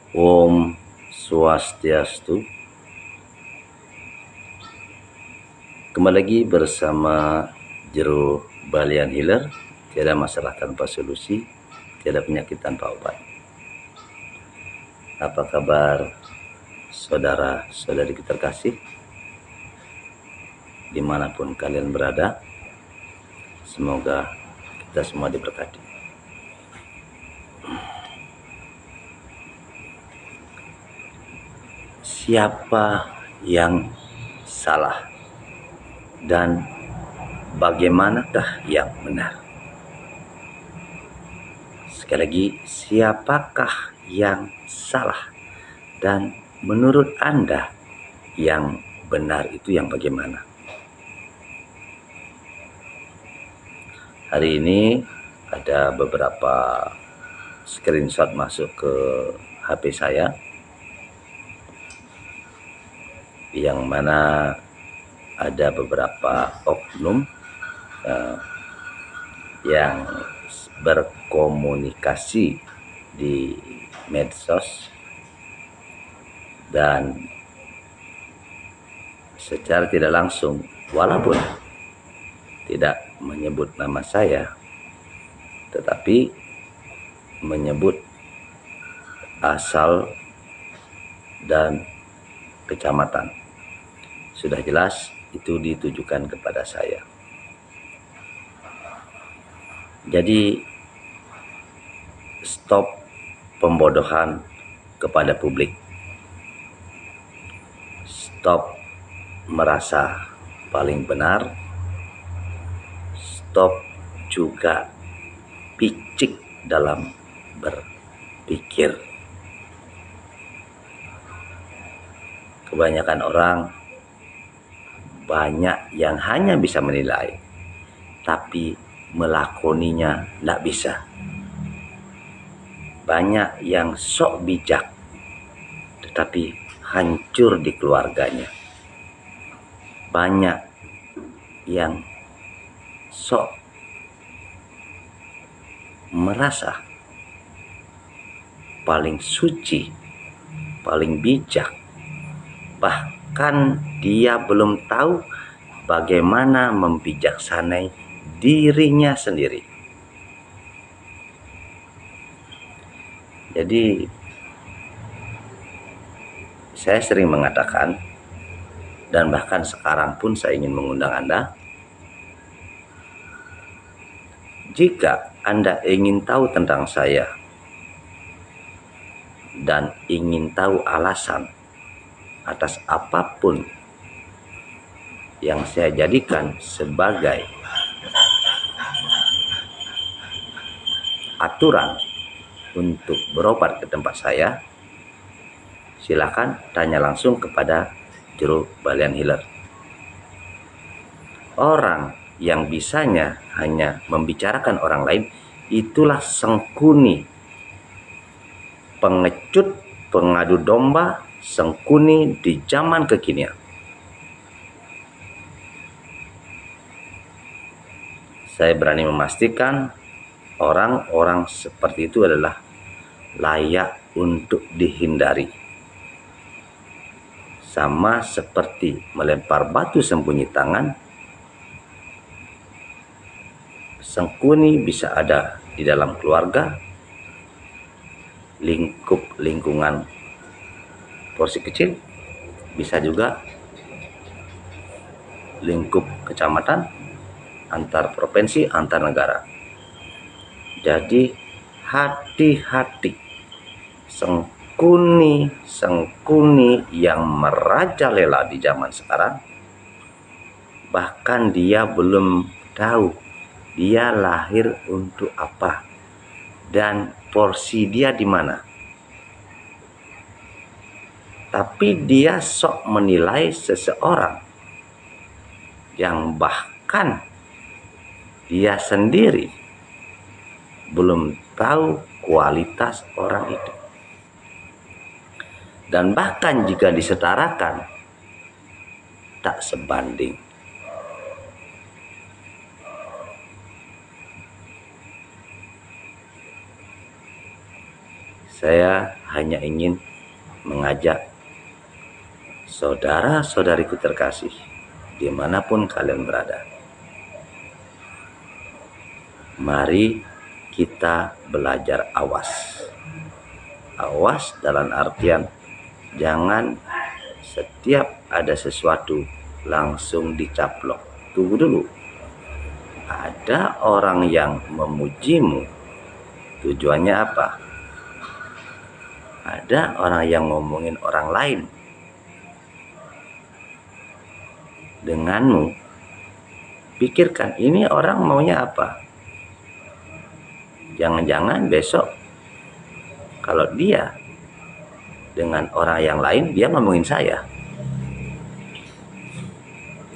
Om Swastiastu. Kembali lagi bersama Jero Balian Healer. Tiada masalah tanpa solusi, tiada penyakit tanpa obat. Apa kabar saudara-saudari terkasih? Dimanapun kalian berada, semoga kita semua diberkati. Siapa yang salah dan bagaimanakah yang benar? Sekali lagi, siapakah yang salah dan menurut Anda yang benar itu yang bagaimana? Hari ini ada beberapa screenshot masuk ke HP saya, yang mana ada beberapa oknum yang berkomunikasi di medsos dan secara tidak langsung, walaupun tidak menyebut nama saya, tetapi menyebut asal dan kecamatan. Sudah jelas itu ditujukan kepada saya. Jadi stop pembodohan kepada publik. Stop merasa paling benar. Stop juga picik dalam berpikir. Kebanyakan orang banyak yang hanya bisa menilai, tapi melakoninya tidak bisa. Banyak yang sok bijak, tetapi hancur di keluarganya. Banyak yang sok merasa paling suci, paling bijak, bahkan dia belum tahu bagaimana membijaksanai dirinya sendiri. Jadi saya sering mengatakan, dan bahkan sekarang pun saya ingin mengundang Anda, jika Anda ingin tahu tentang saya dan ingin tahu alasan atas apapun yang saya jadikan sebagai aturan untuk berobat ke tempat saya, silakan tanya langsung kepada Jero Balian Healer. Orang yang bisanya hanya membicarakan orang lain, itulah sengkuni, pengecut, pengadu domba, sengkuni di zaman kekinian. Saya berani memastikan orang-orang seperti itu adalah layak untuk dihindari. Sama seperti melempar batu sembunyi tangan, sengkuni bisa ada di dalam keluarga, lingkungan porsi kecil, bisa juga lingkup kecamatan, antar provinsi, antar negara. Jadi hati-hati, sengkuni yang merajalela di zaman sekarang, bahkan dia belum tahu dia lahir untuk apa dan porsi dia di mana. Tapi dia sok menilai seseorang yang bahkan dia sendiri belum tahu kualitas orang itu. Dan bahkan jika disetarakan, tak sebanding. Saya hanya ingin mengajak saudara-saudariku terkasih, dimanapun kalian berada, mari kita belajar awas. Awas dalam artian jangan setiap ada sesuatu langsung dicaplok. Tunggu dulu. Ada orang yang memujimu, tujuannya apa? Ada orang yang ngomongin orang lain denganmu. Pikirkan, ini orang maunya apa? Jangan-jangan besok kalau dia dengan orang yang lain, dia ngomongin saya.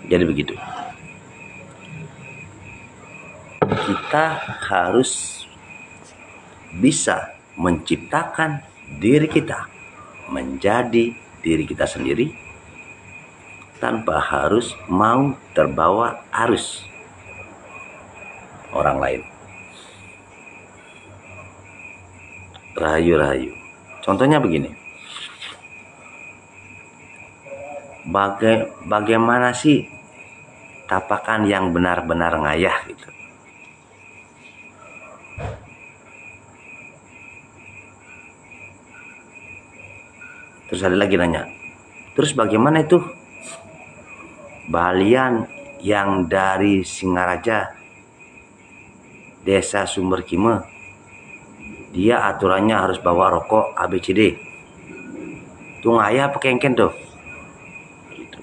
Jadi begitu. Kita harus bisa menciptakan diri kita menjadi diri kita sendiri tanpa harus mau terbawa arus orang lain. Rahayu-rahayu. Contohnya begini. Bagaimana sih tapakan yang benar-benar ngayah gitu? Terus ada lagi nanya, terus bagaimana itu balian yang dari Singaraja, desa Sumber Kime, dia aturannya harus bawa rokok ABCD. Tuh ngayah pakai engken tuh. Gitu.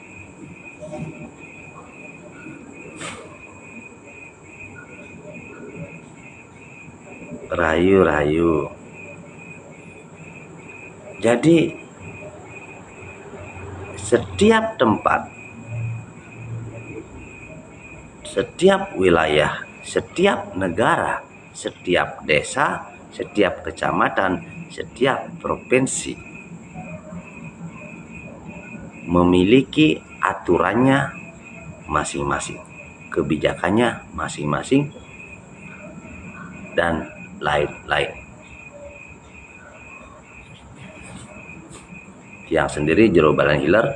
Rahayu-rahayu. Jadi setiap tempat, setiap wilayah, setiap negara, setiap desa, setiap kecamatan, setiap provinsi memiliki aturannya masing-masing, kebijakannya masing-masing, dan lain-lain. Yang sendiri jero balian hiler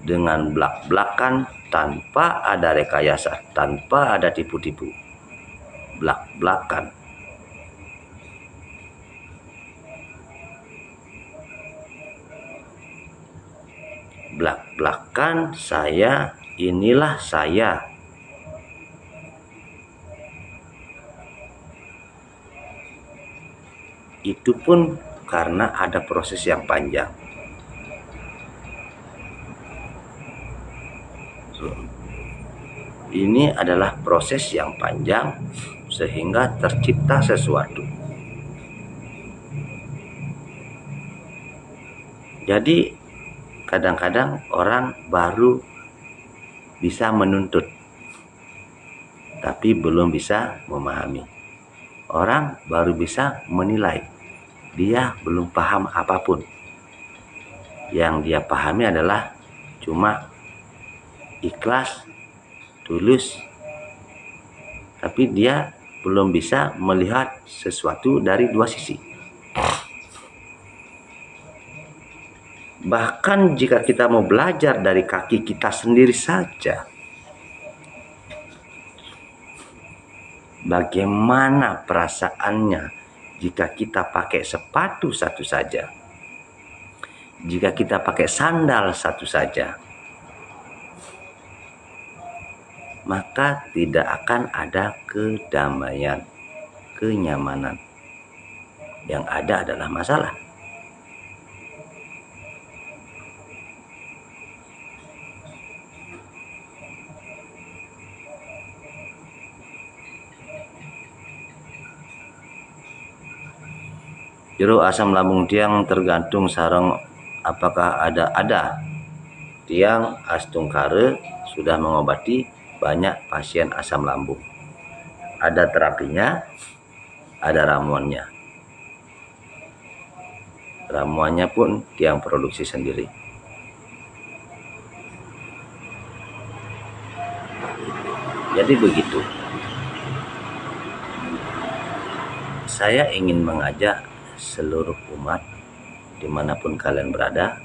dengan blak-blakan tanpa ada rekayasa, tanpa ada tipu-tipu. Blak-blakan. Blak-blakan saya, inilah saya. Itu pun karena ada proses yang panjang. Ini adalah proses yang panjang sehingga tercipta sesuatu. Jadi kadang-kadang orang baru bisa menuntut, tapi belum bisa memahami. Orang baru bisa menilai, dia belum paham apapun. Yang dia pahami adalah cuma ikhlas, tulus, tapi dia belum bisa melihat sesuatu dari dua sisi. Bahkan jika kita mau belajar dari kaki kita sendiri saja, bagaimana perasaannya jika kita pakai sepatu satu saja, jika kita pakai sandal satu saja, maka tidak akan ada kedamaian, kenyamanan. Yang ada adalah masalah. Jero asam lambung tiang tergantung sarang apakah ada tiang astungkare sudah mengobati banyak pasien asam lambung. Ada terapinya, ada ramuannya. Ramuannya pun tiang produksi sendiri. Jadi begitu. saya ingin mengajak seluruh umat dimanapun kalian berada,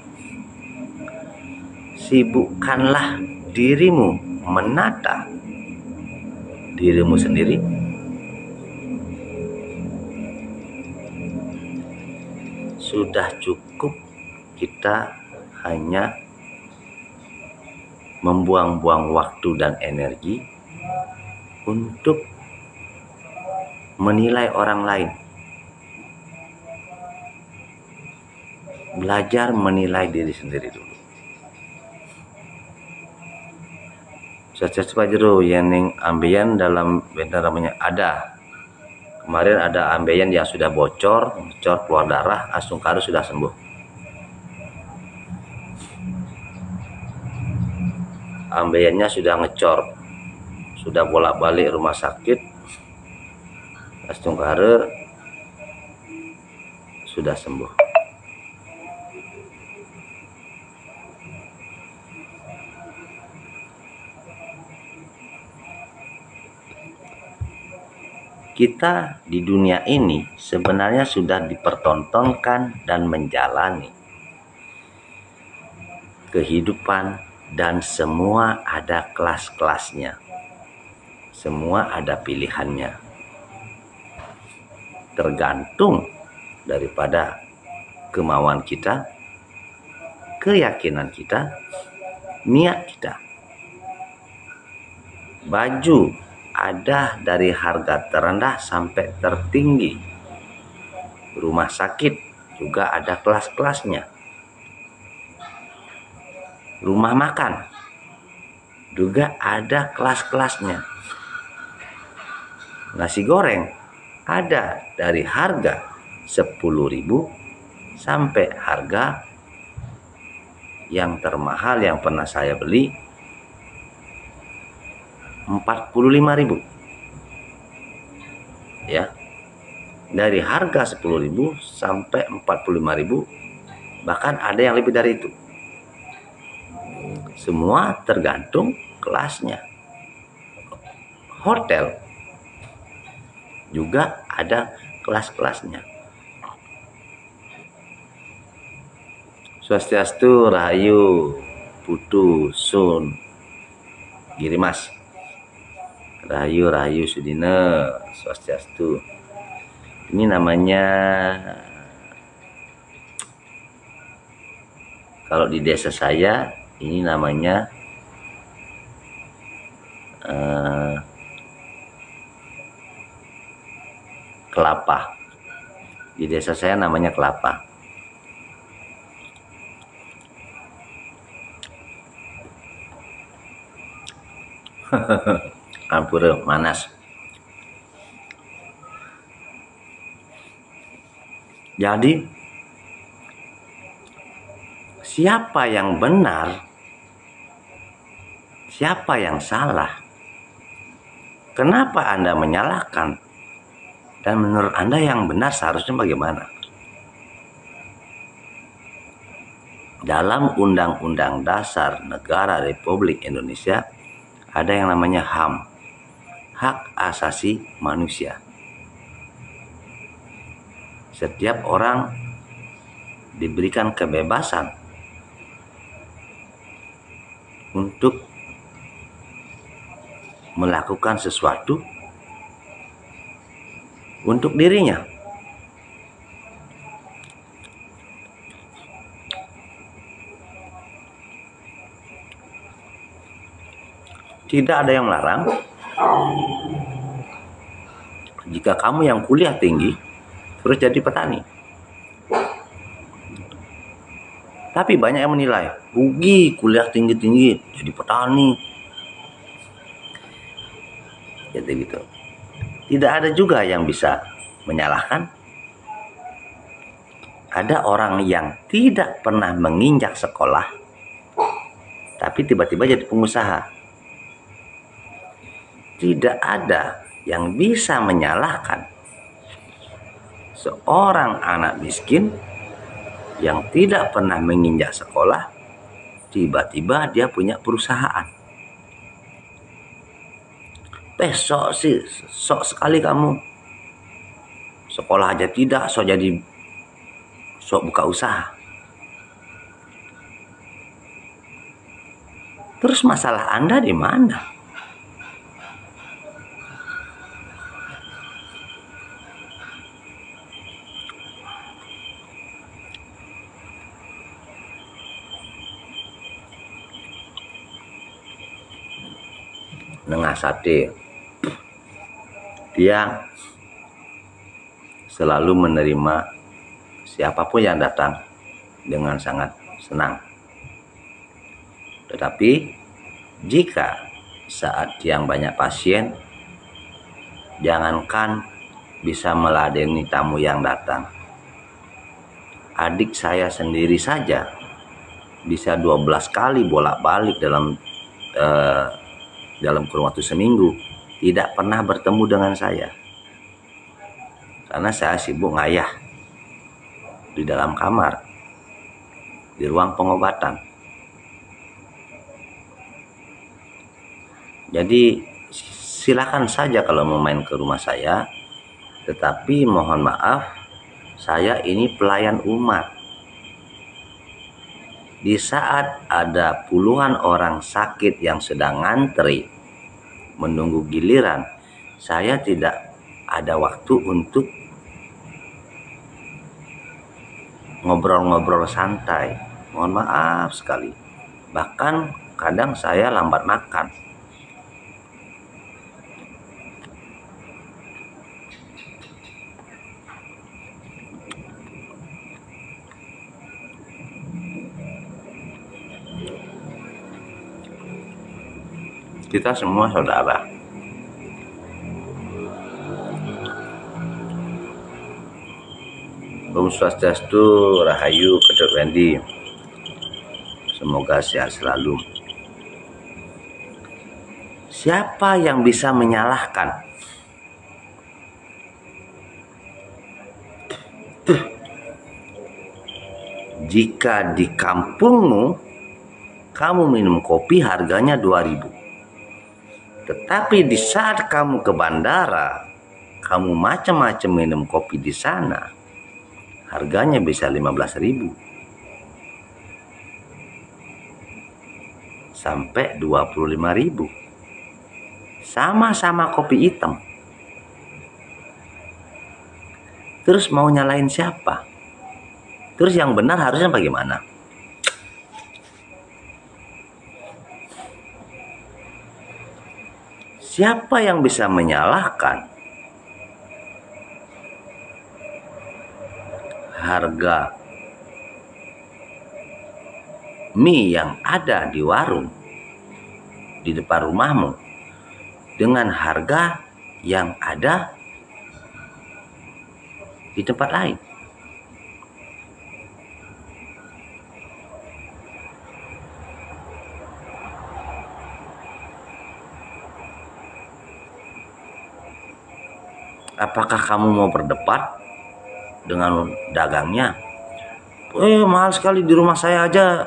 sibukkanlah dirimu menata dirimu sendiri. Sudah cukup kita hanya membuang-buang waktu dan energi untuk menilai orang lain. Belajar menilai diri sendiri dulu. Cepat jero yang ambeien dalam bentar namanya ada. Kemarin ada ambeien yang sudah bocor keluar darah, langsung harus sudah sembuh. Ambeiennya sudah ngecor, sudah bolak-balik rumah sakit, langsung sudah sembuh. Kita di dunia ini sebenarnya sudah dipertontonkan dan menjalani kehidupan, dan semua ada kelas-kelasnya, semua ada pilihannya, tergantung daripada kemauan kita, keyakinan kita, niat kita. Baju ada dari harga terendah sampai tertinggi. Rumah sakit juga ada kelas-kelasnya. Rumah makan juga ada kelas-kelasnya. Nasi goreng ada dari harga 10.000 sampai harga yang termahal yang pernah saya beli 45.000, ya, dari harga 10.000 sampai 45.000, bahkan ada yang lebih dari itu. Semua tergantung kelasnya. Hotel juga ada kelas-kelasnya. Swastiastu, Rahayu, Putu, Sun, Girimas. Rahayu, Rahayu, Sudina, Swastiastu. Ini namanya, kalau di desa saya, ini namanya kelapa. Di desa saya namanya kelapa. Ampura manas. Jadi siapa yang benar, siapa yang salah? Kenapa Anda menyalahkan? Dan menurut Anda yang benar seharusnya bagaimana? Dalam Undang-Undang Dasar Negara Republik Indonesia ada yang namanya HAM, Hak Asasi Manusia. Setiap orang diberikan kebebasan untuk melakukan sesuatu untuk dirinya. Tidak ada yang melarang jika kamu yang kuliah tinggi terus jadi petani. Tapi banyak yang menilai, rugi kuliah tinggi-tinggi jadi petani. Jadi gitu. Tidak ada juga yang bisa menyalahkan. Ada orang yang tidak pernah menginjak sekolah, tapi tiba-tiba jadi pengusaha. Tidak ada yang bisa menyalahkan seorang anak miskin yang tidak pernah menginjak sekolah, tiba-tiba dia punya perusahaan. Sok sekali kamu sekolah aja tidak, sok buka usaha. Terus masalah Anda di mana? Nengah sate, dia selalu menerima siapapun yang datang dengan sangat senang. Tetapi jika saat yang banyak pasien, jangankan bisa meladeni tamu yang datang, adik saya sendiri saja bisa 12 kali bolak-balik dalam kurun waktu seminggu tidak pernah bertemu dengan saya, karena saya sibuk ngayah di dalam kamar, di ruang pengobatan. Jadi silakan saja kalau mau main ke rumah saya, tetapi mohon maaf, saya ini pelayan umat. Di saat ada puluhan orang sakit yang sedang ngantri menunggu giliran, saya tidak ada waktu untuk ngobrol-ngobrol santai. Mohon maaf sekali. Bahkan kadang saya lambat makan. Kita semua saudara. Om Swastiastu, Rahayu, Kedok Wendy. Semoga sehat selalu. Siapa yang bisa menyalahkan? Jika di kampungmu kamu minum kopi harganya 2.000. Tetapi di saat kamu ke bandara, kamu macam-macam minum kopi di sana, harganya bisa 15.000 sampai 25.000. Sama-sama kopi hitam. Terus mau nyalain siapa? Terus yang benar harusnya bagaimana? Siapa yang bisa menyalahkan harga mie yang ada di warung di depan rumahmu dengan harga yang ada di tempat lain? Apakah kamu mau berdebat dengan dagangnya? Mahal sekali, di rumah saya aja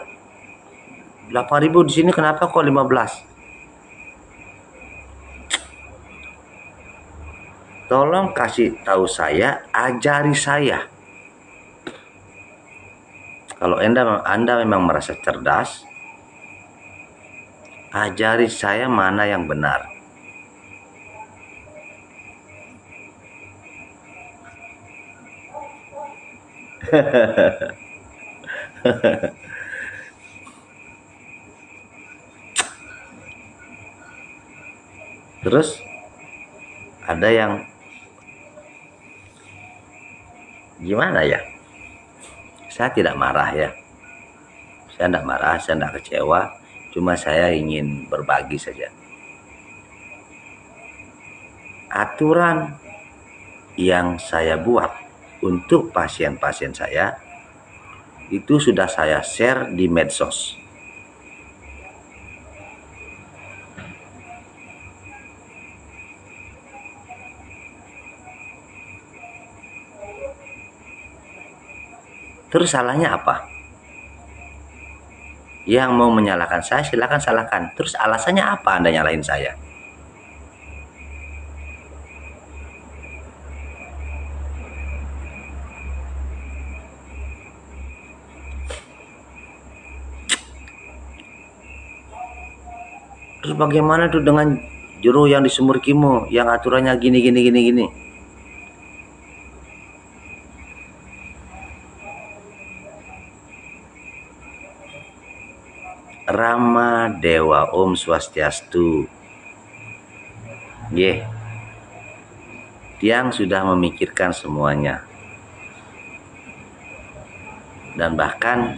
8.000, di sini kenapa kok 15? Tolong kasih tahu saya, ajari saya. Kalau Anda memang merasa cerdas, ajari saya mana yang benar. Terus ada yang gimana ya? Saya tidak marah ya. Saya tidak marah, saya tidak kecewa. Cuma saya ingin berbagi saja. Aturan yang saya buat untuk pasien-pasien saya itu sudah saya share di medsos. Terus salahnya apa? Yang mau menyalahkan saya silakan salahkan. Terus alasannya apa Anda nyalahin saya? Terus bagaimana tuh dengan jero yang di Sumur Kimo yang aturannya gini gini gini gini? Rama Dewa Om Swastiastu. Tiang sudah memikirkan semuanya. Dan bahkan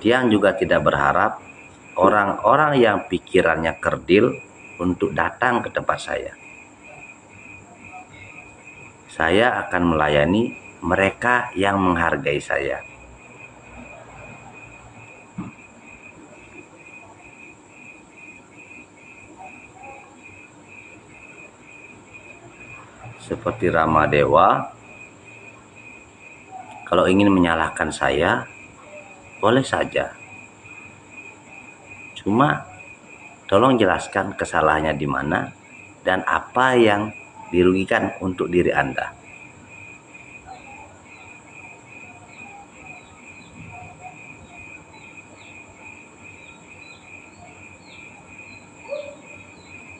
Tiang juga tidak berharap orang-orang yang pikirannya kerdil untuk datang ke tempat saya. Saya akan melayani mereka yang menghargai saya. Seperti Rama Dewa, kalau ingin menyalahkan saya, boleh saja. Cuma tolong jelaskan kesalahannya di mana dan apa yang dirugikan untuk diri Anda.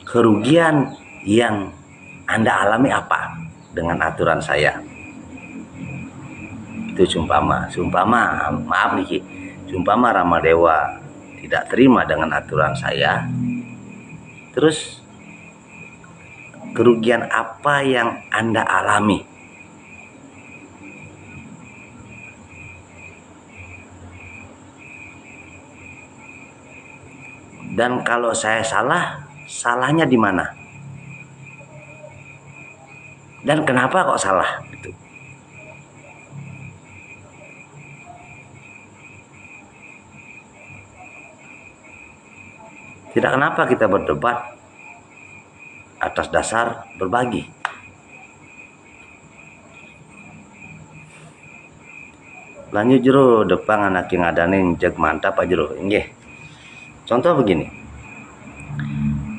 Kerugian yang Anda alami apa dengan aturan saya? Itu sumpama, maaf nih Ki, sumpama Rama Dewa tidak terima dengan aturan saya, terus kerugian apa yang Anda alami? Dan kalau saya salah, salahnya di mana? Dan kenapa kok salah? Gitu. Tidak kenapa kita berdebat atas dasar berbagi. Lanjut jero depan anak yang ngadanin jeg mantap aja jero. Contoh begini.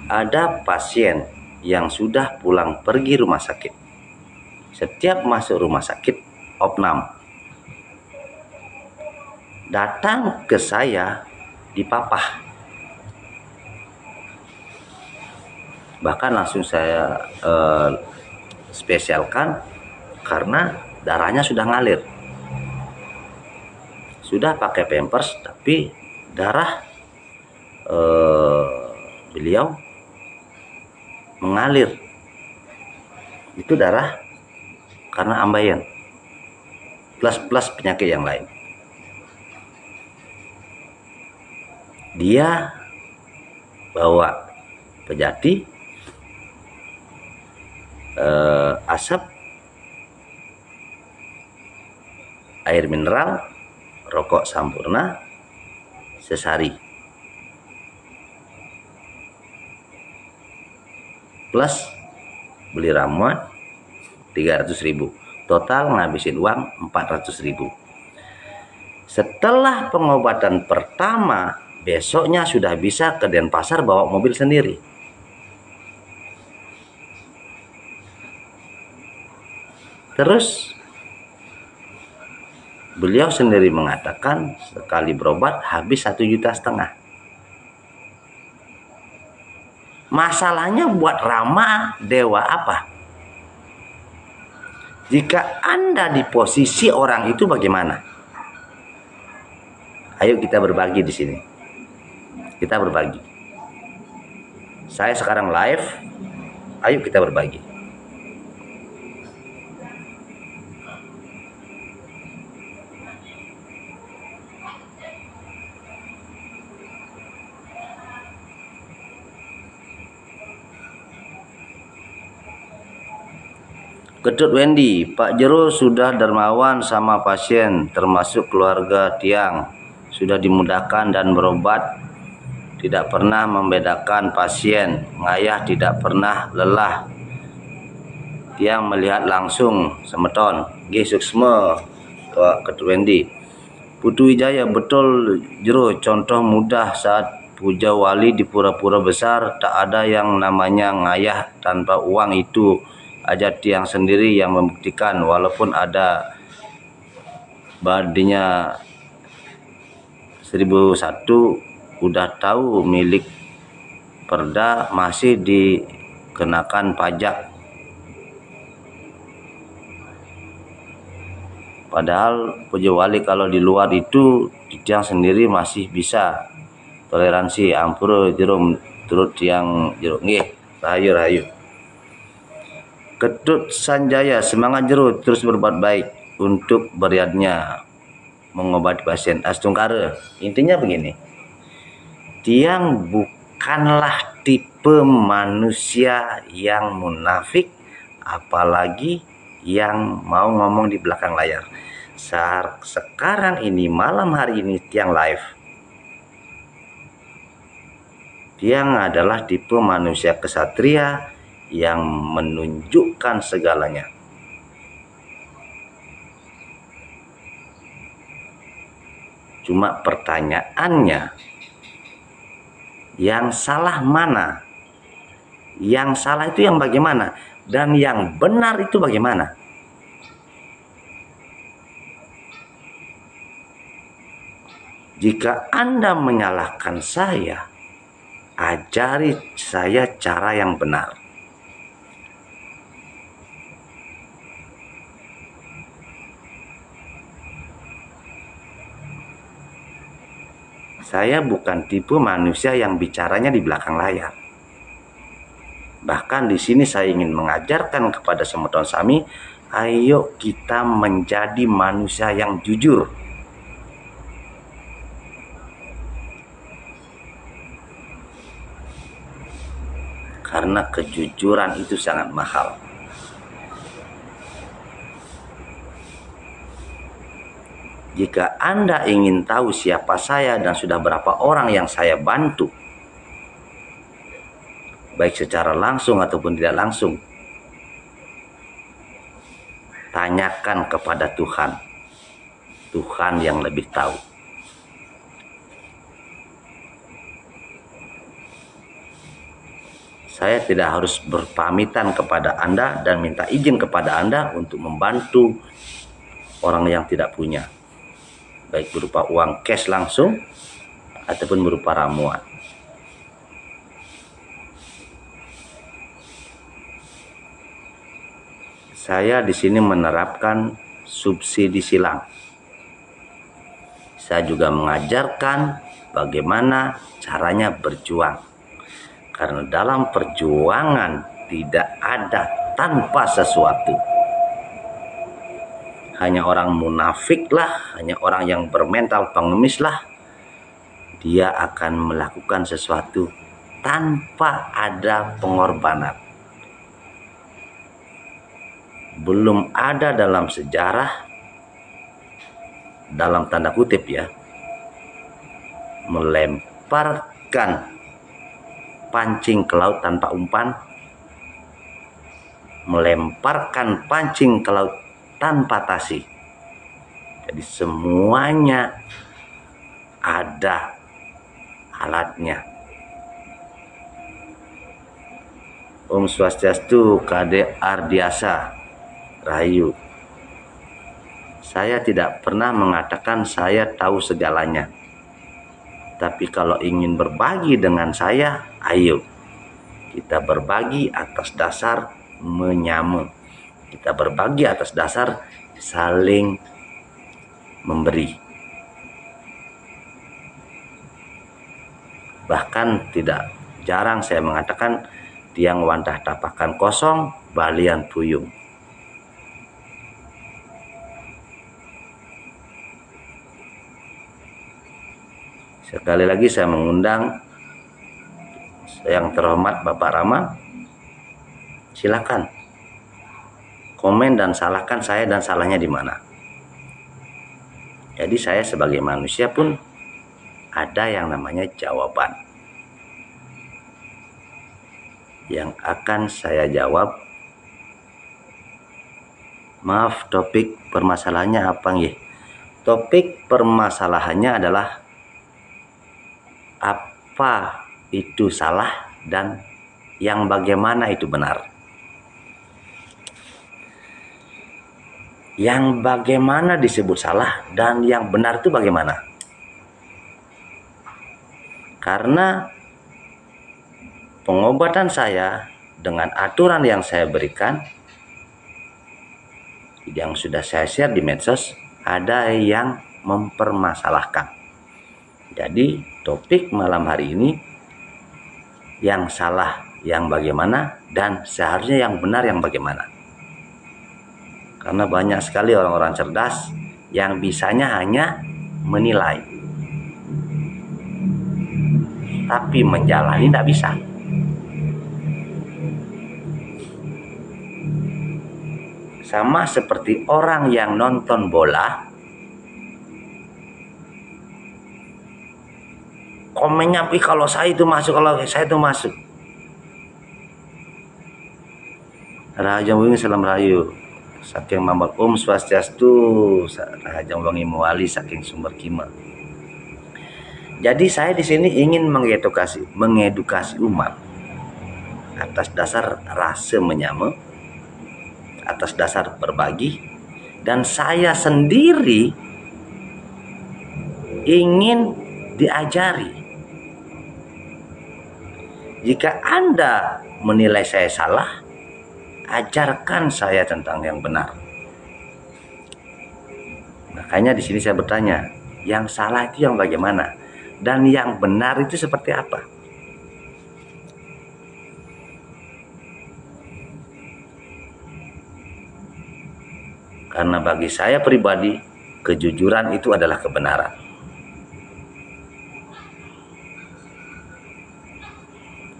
Ada pasien yang sudah pulang pergi rumah sakit. Setiap masuk rumah sakit, opnam. Datang ke saya dipapah. Bahkan langsung saya spesialkan karena darahnya sudah ngalir. Sudah pakai pampers tapi darah beliau mengalir. Itu darah karena ambeien plus penyakit yang lain. Dia bawa pejati, asap, air mineral, rokok Sampurna, sesari, plus beli ramuan 300.000, total ngabisin uang 400.000. Setelah pengobatan pertama, besoknya sudah bisa ke Denpasar bawa mobil sendiri. Terus beliau sendiri mengatakan sekali berobat habis 1,5 juta. Masalahnya buat Rama Dewa apa? Jika Anda di posisi orang itu bagaimana? Ayo kita berbagi di sini. Kita berbagi. Saya sekarang live. Ayo kita berbagi. Ketut Wendy, Pak Jero sudah dermawan sama pasien, termasuk keluarga Tiang. Sudah dimudahkan dan berobat, tidak pernah membedakan pasien. Ngayah tidak pernah lelah. Tiang melihat langsung semeton. Suksma, Pak Ketut Wendy. Putu Wijaya, betul Jero, contoh mudah saat puja wali di pura-pura besar, tak ada yang namanya ngayah tanpa uang. Itu aja Tiang sendiri yang membuktikan, walaupun ada badinya 1001 udah tahu milik perda masih dikenakan pajak. Padahal kecuali kalau di luar itu tiang sendiri masih bisa toleransi. Ampura jeruk turut tiang jeruk nggih. Rahayu. Ketut Sanjaya, semangat jeruk terus berbuat baik untuk beriadnya mengobati pasien Astungkara. Intinya begini, tiang bukanlah tipe manusia yang munafik, apalagi yang mau ngomong di belakang layar. Sekarang ini, malam hari ini, tiang live. Tiang adalah tipe manusia kesatria yang menunjukkan segalanya. Cuma pertanyaannya, yang salah mana? Yang salah itu yang bagaimana? Dan yang benar itu bagaimana? Jika Anda menyalahkan saya, ajari saya cara yang benar. Saya bukan tipe manusia yang bicaranya di belakang layar. Bahkan di sini saya ingin mengajarkan kepada semua teman Sami, ayo kita menjadi manusia yang jujur. Karena kejujuran itu sangat mahal. Jika Anda ingin tahu siapa saya dan sudah berapa orang yang saya bantu, baik secara langsung ataupun tidak langsung, tanyakan kepada Tuhan. Tuhan yang lebih tahu. Saya tidak harus berpamitan kepada Anda dan minta izin kepada Anda untuk membantu orang yang tidak punya, baik berupa uang cash langsung ataupun berupa ramuan. Saya di sini menerapkan subsidi silang. Saya juga mengajarkan bagaimana caranya berjuang. Karena dalam perjuangan tidak ada tanpa sesuatu. Hanya orang munafiklah, hanya orang yang bermental pengemislah, dia akan melakukan sesuatu tanpa ada pengorbanan. Belum ada dalam sejarah, dalam tanda kutip ya, melemparkan pancing ke laut tanpa umpan, melemparkan pancing ke laut tanpa tasi. Jadi semuanya ada alatnya. Om Swastiastu, Kade Ardiasa, Rahayu. Saya tidak pernah mengatakan saya tahu segalanya. Tapi kalau ingin berbagi dengan saya, ayo. Kita berbagi atas dasar menyama. Kita berbagi atas dasar saling memberi. Bahkan tidak jarang saya mengatakan, tiang wantah tapakan kosong, balian puyung. Sekali lagi saya mengundang yang terhormat Bapak Rama, silakan komen dan salahkan saya dan salahnya di mana. Jadi saya sebagai manusia pun ada yang namanya jawaban yang akan saya jawab. Maaf, topik permasalahannya apa nggih? Topik permasalahannya adalah apa itu salah dan yang bagaimana itu benar. Yang bagaimana disebut salah dan yang benar itu bagaimana? Karena pengobatan saya dengan aturan yang saya berikan, yang sudah saya share di medsos, ada yang mempermasalahkan. Jadi topik malam hari ini, yang salah yang bagaimana dan seharusnya yang benar yang bagaimana. Karena banyak sekali orang-orang cerdas yang bisanya hanya menilai, tapi menjalani tidak bisa. Sama seperti orang yang nonton bola, komennya, kalau saya itu masuk, kalau saya itu masuk. Raja Wangi Salam Rahayu, saking mambal Om Swastiastu, Raja Wangi Muali saking sumber kima. Jadi saya di sini ingin mengedukasi umat atas dasar rasa menyama, atas dasar berbagi, dan saya sendiri ingin diajari. Jika Anda menilai saya salah, ajarkan saya tentang yang benar. Makanya di sini saya bertanya, yang salah itu yang bagaimana? Dan yang benar itu seperti apa? Karena bagi saya pribadi, kejujuran itu adalah kebenaran.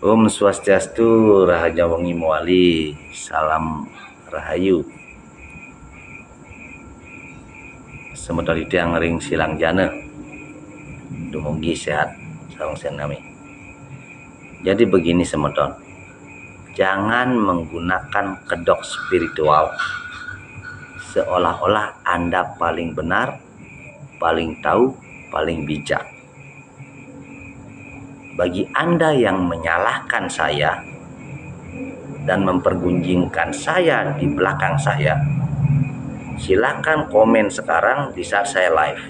Om Swastiastu, Raja Wangi Muali, salam rahayu. Semedari tiang ring silang jana, dumugi sehat, salam senami. Jadi begini semedon, jangan menggunakan kedok spiritual seolah-olah Anda paling benar, paling tahu, paling bijak. Bagi Anda yang menyalahkan saya dan mempergunjingkan saya di belakang saya, silakan komen sekarang di saat saya live.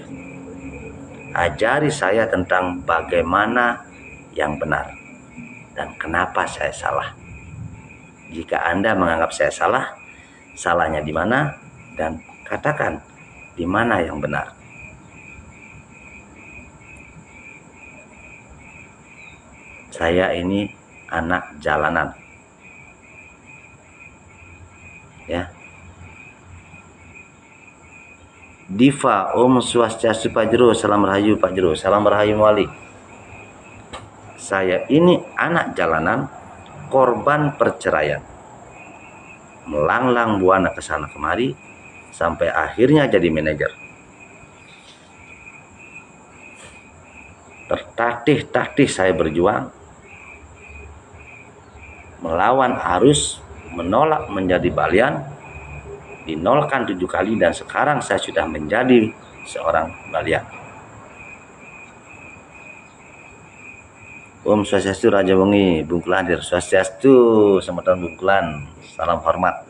Ajari saya tentang bagaimana yang benar dan kenapa saya salah. Jika Anda menganggap saya salah, salahnya di mana, dan katakan di mana yang benar. Saya ini anak jalanan, ya. Diva, Om Swastiastu Pak Jero, salam rahayu Pak Jero, salam rahayu Muali. Saya ini anak jalanan, korban perceraian, melanglang buana ke sana kemari sampai akhirnya jadi manajer. Tertatih-tatih saya berjuang melawan arus, menolak menjadi balian, dinolkan 7 kali, dan sekarang saya sudah menjadi seorang balian. Om Swastiastu, Raja Wangi, Bungkulan hadir. Swastiastu, Semeton Bungkulan, salam hormat.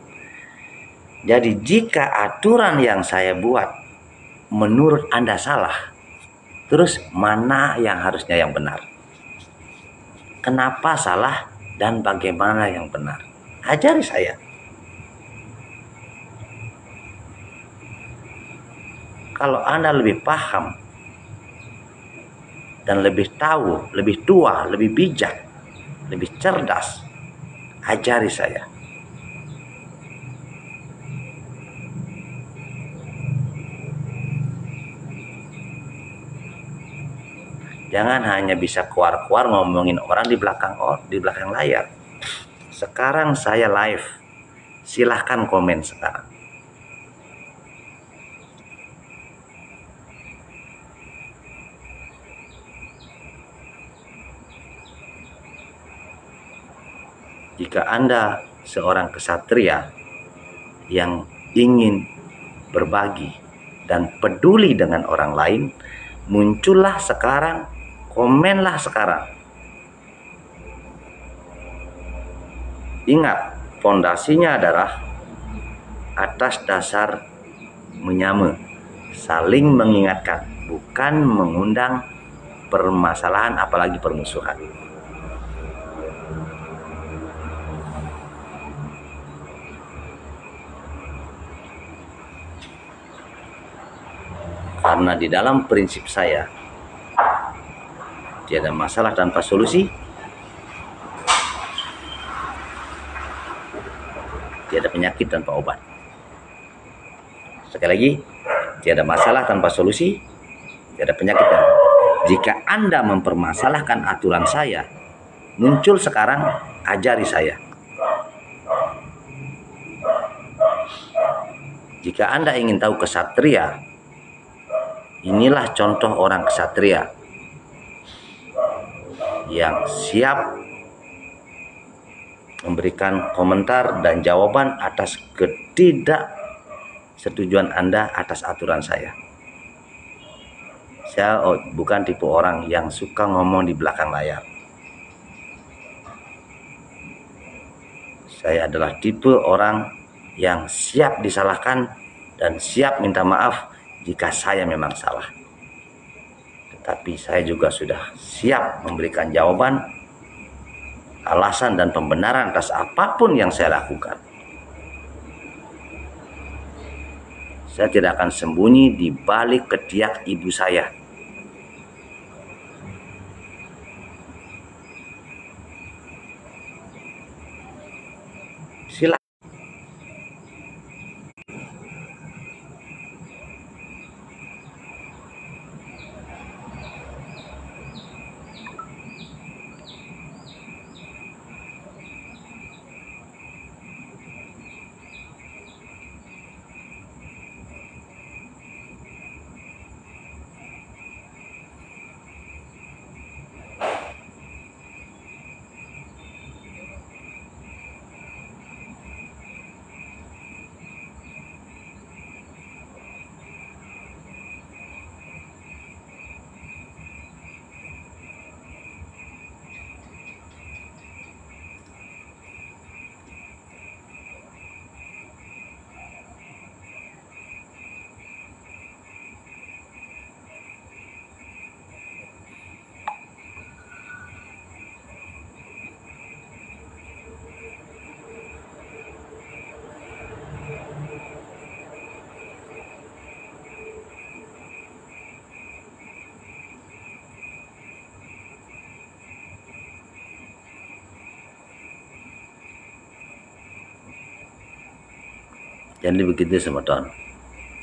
Jadi jika aturan yang saya buat menurut Anda salah, terus mana yang harusnya yang benar? Kenapa salah dan bagaimana yang benar? Ajari saya. Kalau Anda lebih paham dan lebih tahu, lebih tua, lebih bijak, lebih cerdas, ajari saya. Jangan hanya bisa keluar-keluar ngomongin orang di belakang layar. Sekarang saya live. Silahkan komen sekarang. Jika Anda seorang kesatria yang ingin berbagi dan peduli dengan orang lain, muncullah sekarang, komenlah sekarang. Ingat, fondasinya adalah atas dasar menyama, saling mengingatkan, bukan mengundang permasalahan apalagi permusuhan. Karena di dalam prinsip saya, tiada masalah tanpa solusi, tiada penyakit tanpa obat. Sekali lagi, tiada masalah tanpa solusi, tiada penyakit tanpa obat. Jika Anda mempermasalahkan aturan saya, muncul sekarang, ajari saya. Jika Anda ingin tahu kesatria, inilah contoh orang kesatria yang siap memberikan komentar dan jawaban atas ketidaksetujuan Anda atas aturan saya. Saya bukan tipe orang yang suka ngomong di belakang layar. Saya adalah tipe orang yang siap disalahkan dan siap minta maaf jika saya memang salah. Tetapi saya juga sudah siap memberikan jawaban, alasan dan pembenaran atas apapun yang saya lakukan. Saya tidak akan sembunyi di balik ketiak ibu saya. Silakan. Jadi begitu teman-teman.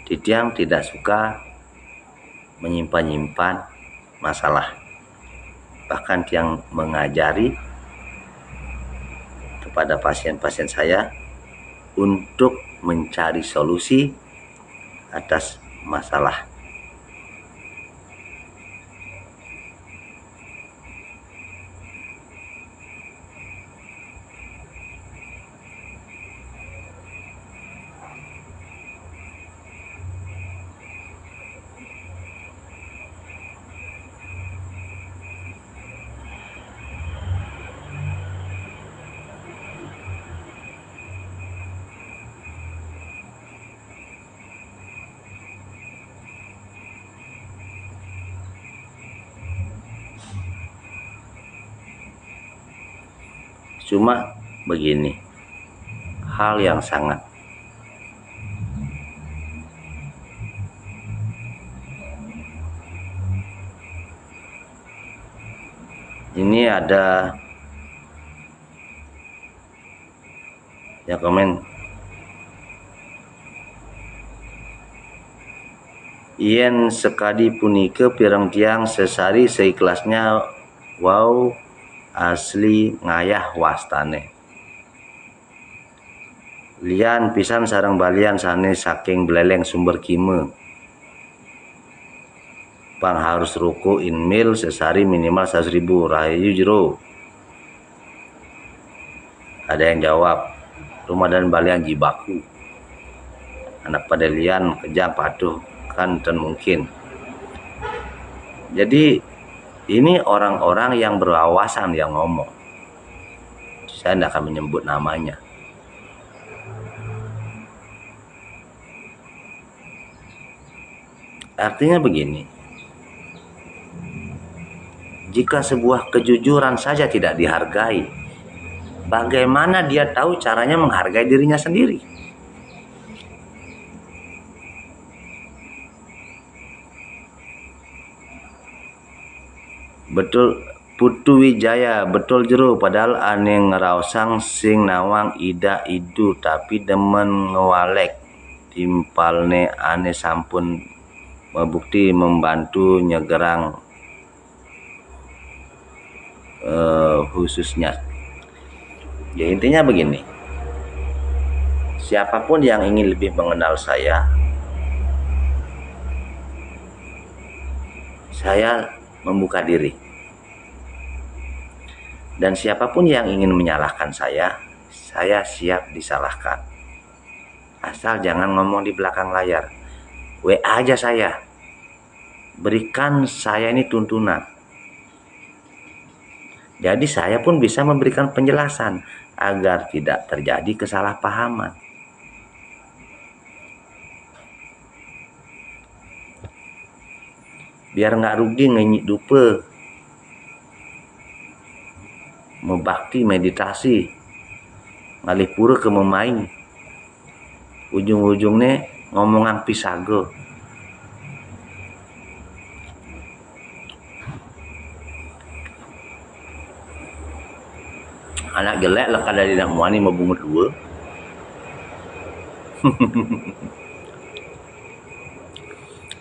Tiang tidak suka menyimpan-nyimpan masalah. Bahkan Tiang mengajari kepada pasien-pasien saya untuk mencari solusi atas masalah. Cuma begini, hal yang sangat ini ada yang komen, yen sekadi punike pirang tiang sesari seikhlasnya, wow asli ngayah wastane. Lian pisan sareng balian sane saking beleleng sumber kime. Pang harus ruku in mil sesari minimal 100.000 rahayu jero. Ada yang jawab, rumah dan balian jibaku. Anak pada lian kejam patuh kan dan mungkin. Jadi ini orang-orang yang berwawasan yang ngomong. Saya tidak akan menyebut namanya. Artinya begini, jika sebuah kejujuran saja tidak dihargai, bagaimana dia tahu caranya menghargai dirinya sendiri? Betul Putu Wijaya, betul jero padahal ane ngerausang sing nawang ida idu tapi demen ngewalek timpalne ane sampun membukti membantu nyegerang khususnya. Ya intinya begini, siapapun yang ingin lebih mengenal saya membuka diri. Dan siapapun yang ingin menyalahkan saya siap disalahkan. Asal jangan ngomong di belakang layar. WA aja saya. Berikan saya ini tuntunan. Jadi saya pun bisa memberikan penjelasan agar tidak terjadi kesalahpahaman. Biar nggak rugi ngenyik dupe. Membakti meditasi ngalih pura ke memain ujung-ujungnya ngomongan pisago. Anak jelek lekat dari nak muani membungut dua.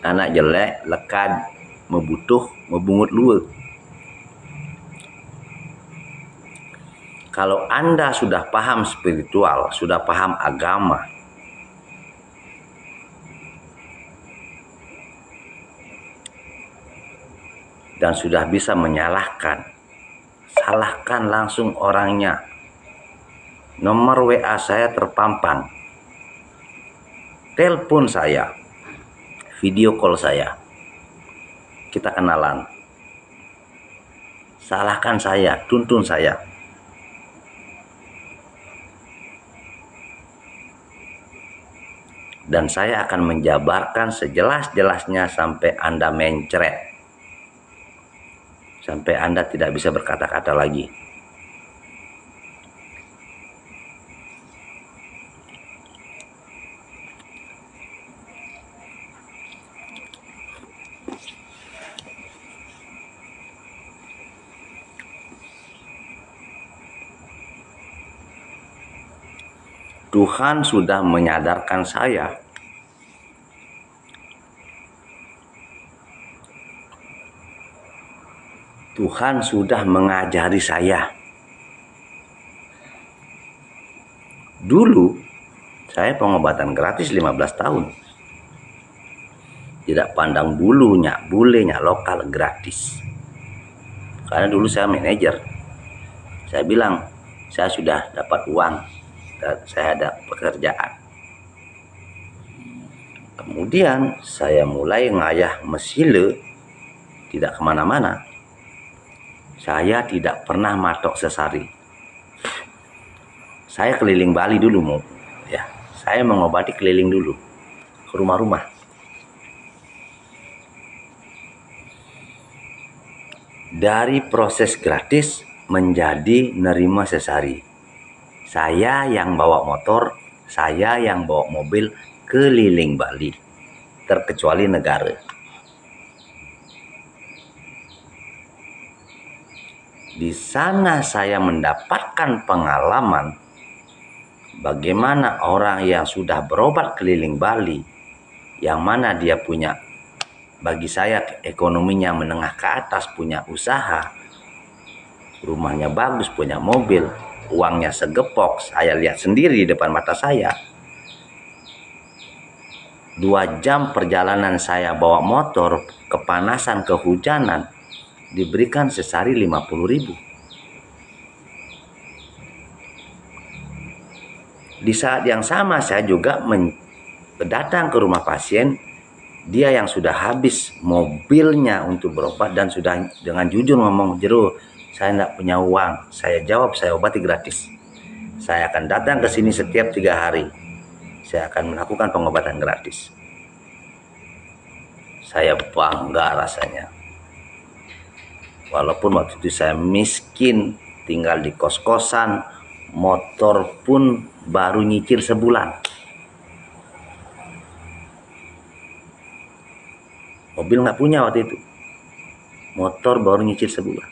Anak jelek lekat membutuh membungut dua. Kalau Anda sudah paham spiritual, sudah paham agama, dan sudah bisa menyalahkan, salahkan langsung orangnya. Nomor WA saya terpampang. Telepon saya, video call saya. Kita kenalan. Salahkan saya, tuntun saya. Dan saya akan menjabarkan sejelas-jelasnya sampai Anda mencret. Sampai Anda tidak bisa berkata-kata lagi. Tuhan sudah menyadarkan saya. Tuhan sudah mengajari saya. Dulu saya pengobatan gratis 15 tahun. Tidak pandang bulunya, bulenya, lokal gratis. Karena dulu saya manajer. Saya bilang, saya sudah dapat uang. Saya ada pekerjaan. Kemudian saya mulai ngayah mesile, tidak kemana-mana. Saya tidak pernah matok sesari. Saya keliling Bali dulu ya. Saya mengobati keliling dulu ke rumah-rumah. Dari proses gratis menjadi nerima sesari. Saya yang bawa motor, saya yang bawa mobil keliling Bali, terkecuali negara. Di sana saya mendapatkan pengalaman bagaimana orang yang sudah berobat keliling Bali, yang mana dia punya, bagi saya ekonominya menengah ke atas, punya usaha, rumahnya bagus, punya mobil, uangnya segepok, saya lihat sendiri di depan mata saya. 2 jam perjalanan saya bawa motor, kepanasan, kehujanan, diberikan sesari 50.000. Di saat yang sama saya juga datang ke rumah pasien, dia yang sudah habis mobilnya untuk berobat dan sudah dengan jujur ngomong, "Jero, saya tidak punya uang." Saya jawab, saya obati gratis. Saya akan datang ke sini setiap 3 hari. Saya akan melakukan pengobatan gratis. Saya bangga rasanya. Walaupun waktu itu saya miskin, tinggal di kos-kosan, motor pun baru nyicil sebulan. Mobil nggak punya waktu itu. motor baru nyicil sebulan.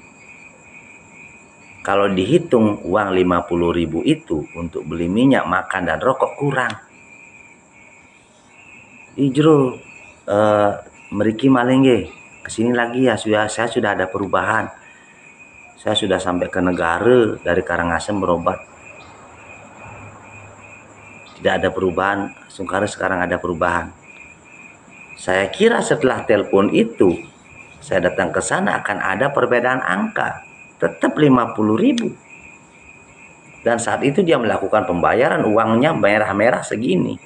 Kalau dihitung uang 50.000 itu untuk beli minyak, makan dan rokok kurang. Ijro meriki malingge kesini lagi ya, saya sudah ada perubahan. Saya sudah sampai ke negara dari Karangasem berobat. Tidak ada perubahan, sekarang ada perubahan. Saya kira setelah telepon itu, saya datang ke sana akan ada perbedaan angka. Tetap 50.000. Dan saat itu dia melakukan pembayaran, uangnya merah-merah segini.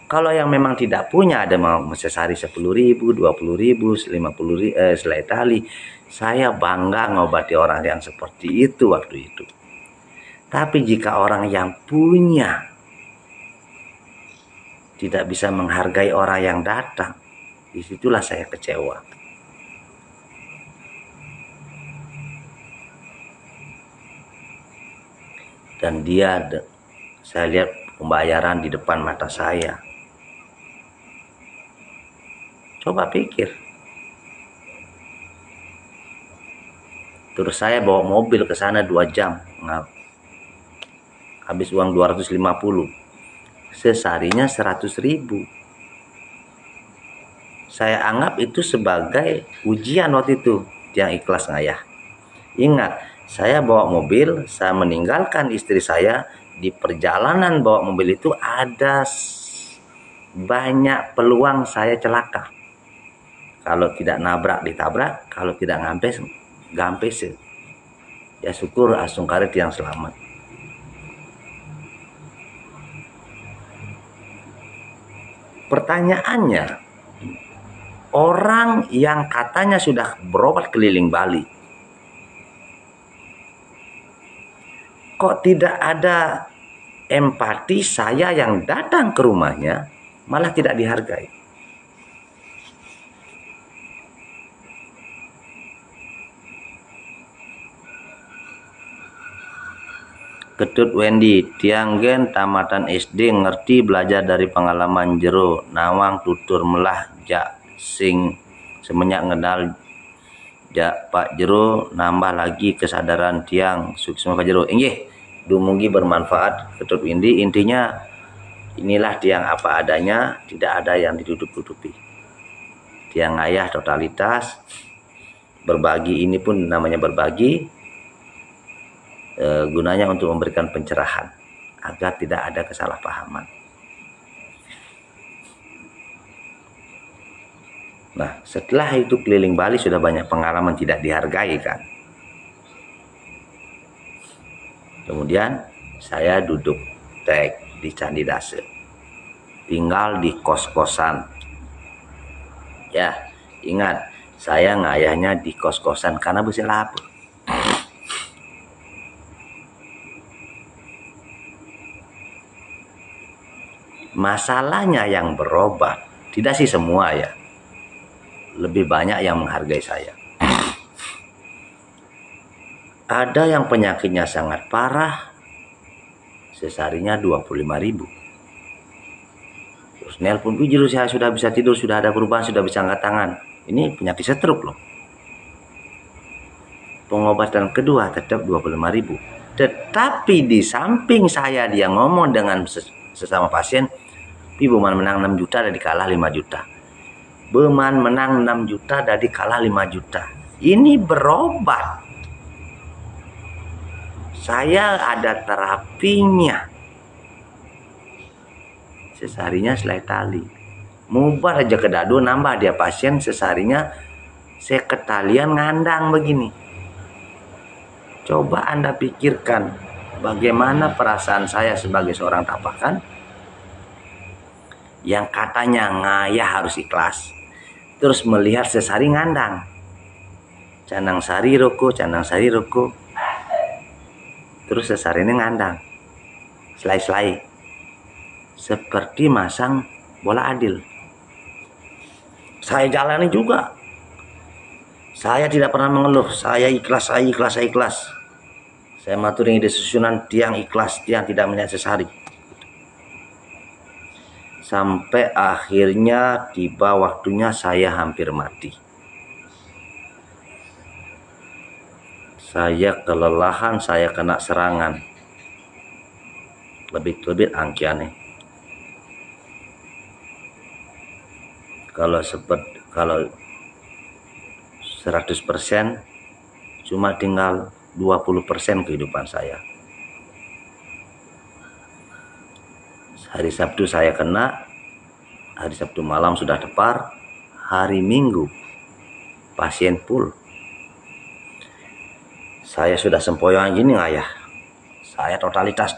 Kalau yang memang tidak punya, ada mau sehari 10.000, 20.000, 50.000, selai tali, saya bangga ngobati orang yang seperti itu waktu itu. Tapi jika orang yang punya tidak bisa menghargai orang yang datang, disitulah saya kecewa. Dan saya lihat pembayaran di depan mata saya. Coba pikir. Terus saya bawa mobil ke sana 2 jam. Habis uang 250. Sesarinya 100.000. Saya anggap itu sebagai ujian waktu itu, yang ikhlas ngayah. Ingat, saya bawa mobil, saya meninggalkan istri saya di perjalanan bawa mobil itu ada banyak peluang saya celaka. Kalau tidak nabrak ditabrak, kalau tidak gampes. Ya syukur asung karet yang selamat. Pertanyaannya, orang yang katanya sudah berobat keliling Bali, kok tidak ada empati saya yang datang ke rumahnya, malah tidak dihargai. Ketut Wendy, Tianggen tamatan SD ngerti belajar dari pengalaman jero, nawang tutur melah jak sing semenyak ngenal jak Pak Jero, nambah lagi kesadaran tiang sukses Pak Jero. Inggih, dumugi bermanfaat Ketut Wendy. Intinya inilah tiang apa adanya, tidak ada yang ditutup-tutupi. Tiang ayah totalitas, berbagi ini pun namanya berbagi. Gunanya untuk memberikan pencerahan agar tidak ada kesalahpahaman. Nah, setelah itu keliling Bali sudah banyak pengalaman tidak dihargai kan. Kemudian saya duduk tek di Candi Dase, tinggal di kos-kosan. Ya, ingat, saya ngayahnya di kos-kosan karena bisa lapar. Masalahnya yang berobat, tidak sih semua ya, lebih banyak yang menghargai saya. Ada yang penyakitnya sangat parah, sesarinya 25.000. Terus nelpon, "Ijru, saya sudah bisa tidur, sudah ada perubahan, sudah bisa angkat tangan." Ini penyakit stroke loh. Pengobatan kedua tetap 25.000. Tetapi di samping saya dia ngomong dengan sesama pasien, "Beman menang 6 juta dari kalah 5 juta. Beman menang 6 juta dari kalah 5 juta. Ini berobat. Saya ada terapinya. Sesarinya selai tali. Mubar aja ke dadu, nambah dia pasien sesarinya saya ketalian ngandang begini. Coba Anda pikirkan bagaimana perasaan saya sebagai seorang tapakan yang katanya ngayah harus ikhlas, terus melihat sesari ngandang, canang sari roko, terus sesari ini ngandang, selai-selai, seperti masang bola adil. Saya jalani juga. Saya tidak pernah mengeluh. Saya ikhlas. Saya maturing ide susunan tiang ikhlas, tiang tidak melihat sesari. Sampai akhirnya tiba waktunya saya hampir mati. Saya kelelahan, saya kena serangan. Lebih-lebih angkiannya. Kalau 100% cuma tinggal 20% kehidupan saya. Hari Sabtu saya kena, hari Sabtu malam sudah tepar, hari Minggu pasien full. Saya sudah sempoyongan gini ayah. Saya totalitas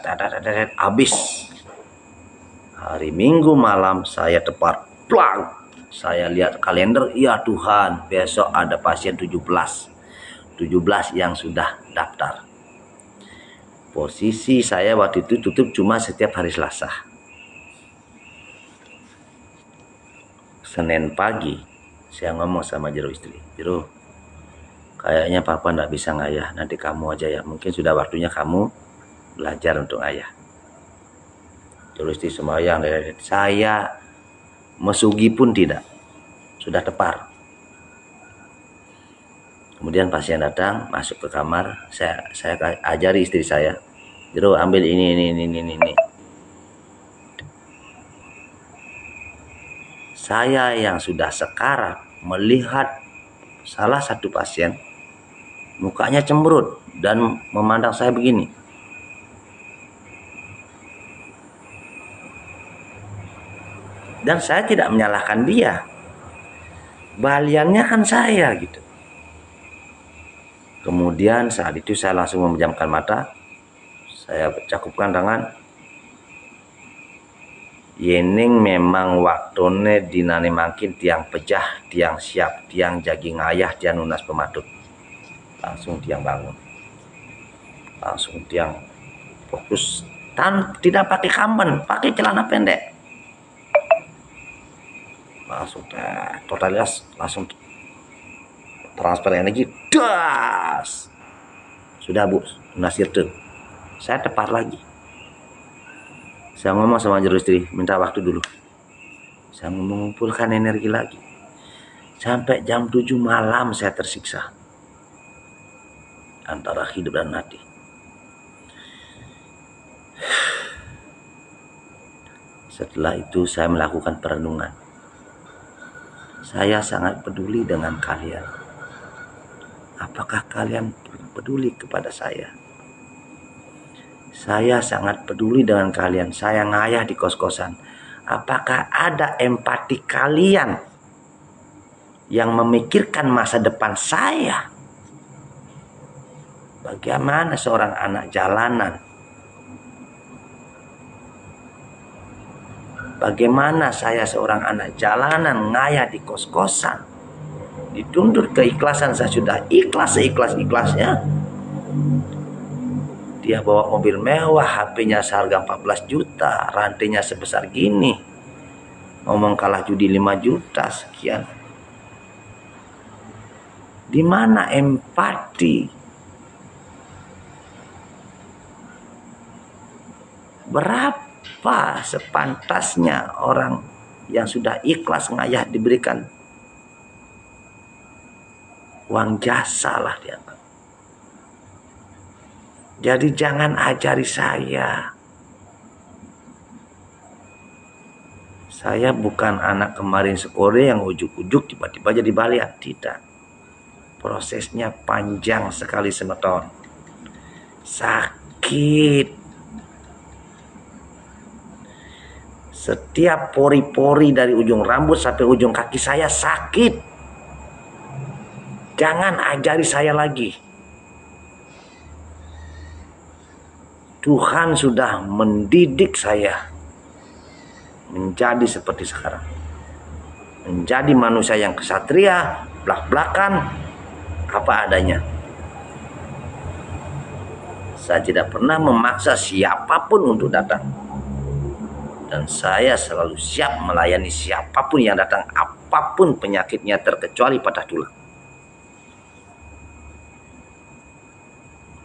habis. Hari Minggu malam saya tepar, plak. Saya lihat kalender, ya Tuhan, besok ada pasien 17 yang sudah daftar. Posisi saya waktu itu tutup cuma setiap hari Selasa. Senin pagi saya ngomong sama Jero istri, Jero, kayaknya papa nggak bisa ngayah, nanti kamu aja ya, mungkin sudah waktunya kamu belajar untuk ayah. Jero istri sembahyang, saya mesugi pun tidak, sudah tepar. Kemudian pasien datang, masuk ke kamar, saya ajari istri saya, Jero ambil ini. Saya yang sudah sekarat melihat salah satu pasien, mukanya cemberut dan memandang saya begini. Dan saya tidak menyalahkan dia. Baliannya kan saya gitu. Kemudian saat itu saya langsung memejamkan mata. Saya cakupkan tangan. Yening memang waktone dinane makin tiang pejah, tiang siap, tiang jaging ayah, tiang nunas pematut. Langsung tiang bangun. Langsung tiang fokus. Tidak pakai kamben, pakai celana pendek. Langsung totalitas, langsung transfer energi, das. Sudah Bu, nasir tuh. Saya tepar lagi. Saya ngomong sama Jero istri, minta waktu dulu. Saya mengumpulkan energi lagi. Sampai jam 7 malam saya tersiksa. Antara hidup dan mati. Setelah itu saya melakukan perenungan. Saya sangat peduli dengan kalian. Apakah kalian peduli kepada saya? Saya sangat peduli dengan kalian. Saya ngayah di kos-kosan. Apakah ada empati kalian yang memikirkan masa depan saya? Bagaimana seorang anak jalanan? Bagaimana saya seorang anak jalanan ngayah di kos-kosan? Dituntut keikhlasan, saya sudah ikhlas seikhlas-ikhlasnya. Dia bawa mobil mewah, HP-nya seharga 14 juta, rantainya sebesar gini. Ngomong kalah judi 5 juta sekian. Di mana empati? Berapa sepantasnya orang yang sudah ikhlas ngayah diberikan uang jasa lah dianggap. Jadi jangan ajari saya. Saya bukan anak kemarin sekore yang ujuk-ujuk tiba-tiba jadi balian. Tidak. Prosesnya panjang sekali semeton. Sakit. Setiap pori-pori dari ujung rambut sampai ujung kaki saya sakit. Jangan ajari saya lagi. Tuhan sudah mendidik saya menjadi seperti sekarang. Menjadi manusia yang kesatria, belak-belakan, apa adanya. Saya tidak pernah memaksa siapapun untuk datang. Dan saya selalu siap melayani siapapun yang datang, apapun penyakitnya terkecuali patah tulang.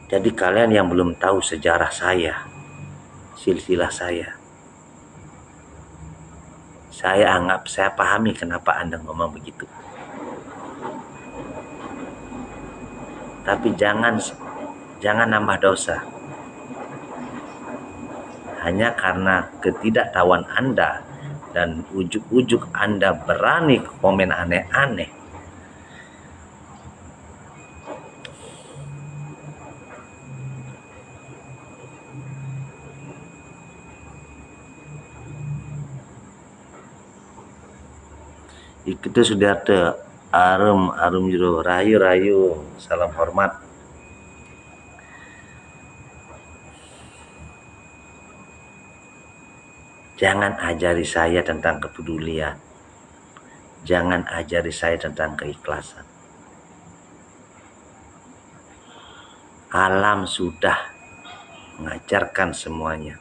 Jadi kalian yang belum tahu sejarah saya, silsilah saya, Saya pahami kenapa Anda ngomong begitu. Tapi jangan nambah dosa. Hanya karena ketidaktahuan Anda dan ujuk-ujuk Anda berani komen aneh-aneh. Itu sudah ada arum jero rayu salam hormat. Jangan ajari saya tentang kepedulian. Jangan ajari saya tentang keikhlasan. Alam sudah mengajarkan semuanya.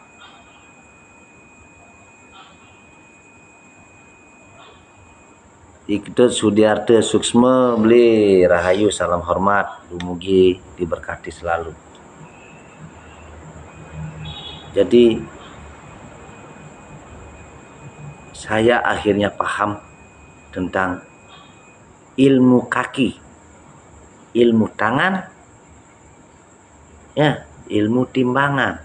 Ikut Sudiarte Suksma beli rahayu salam hormat, dumugi diberkati selalu. Jadi saya akhirnya paham tentang ilmu kaki, ilmu tangan, ya, ilmu timbangan.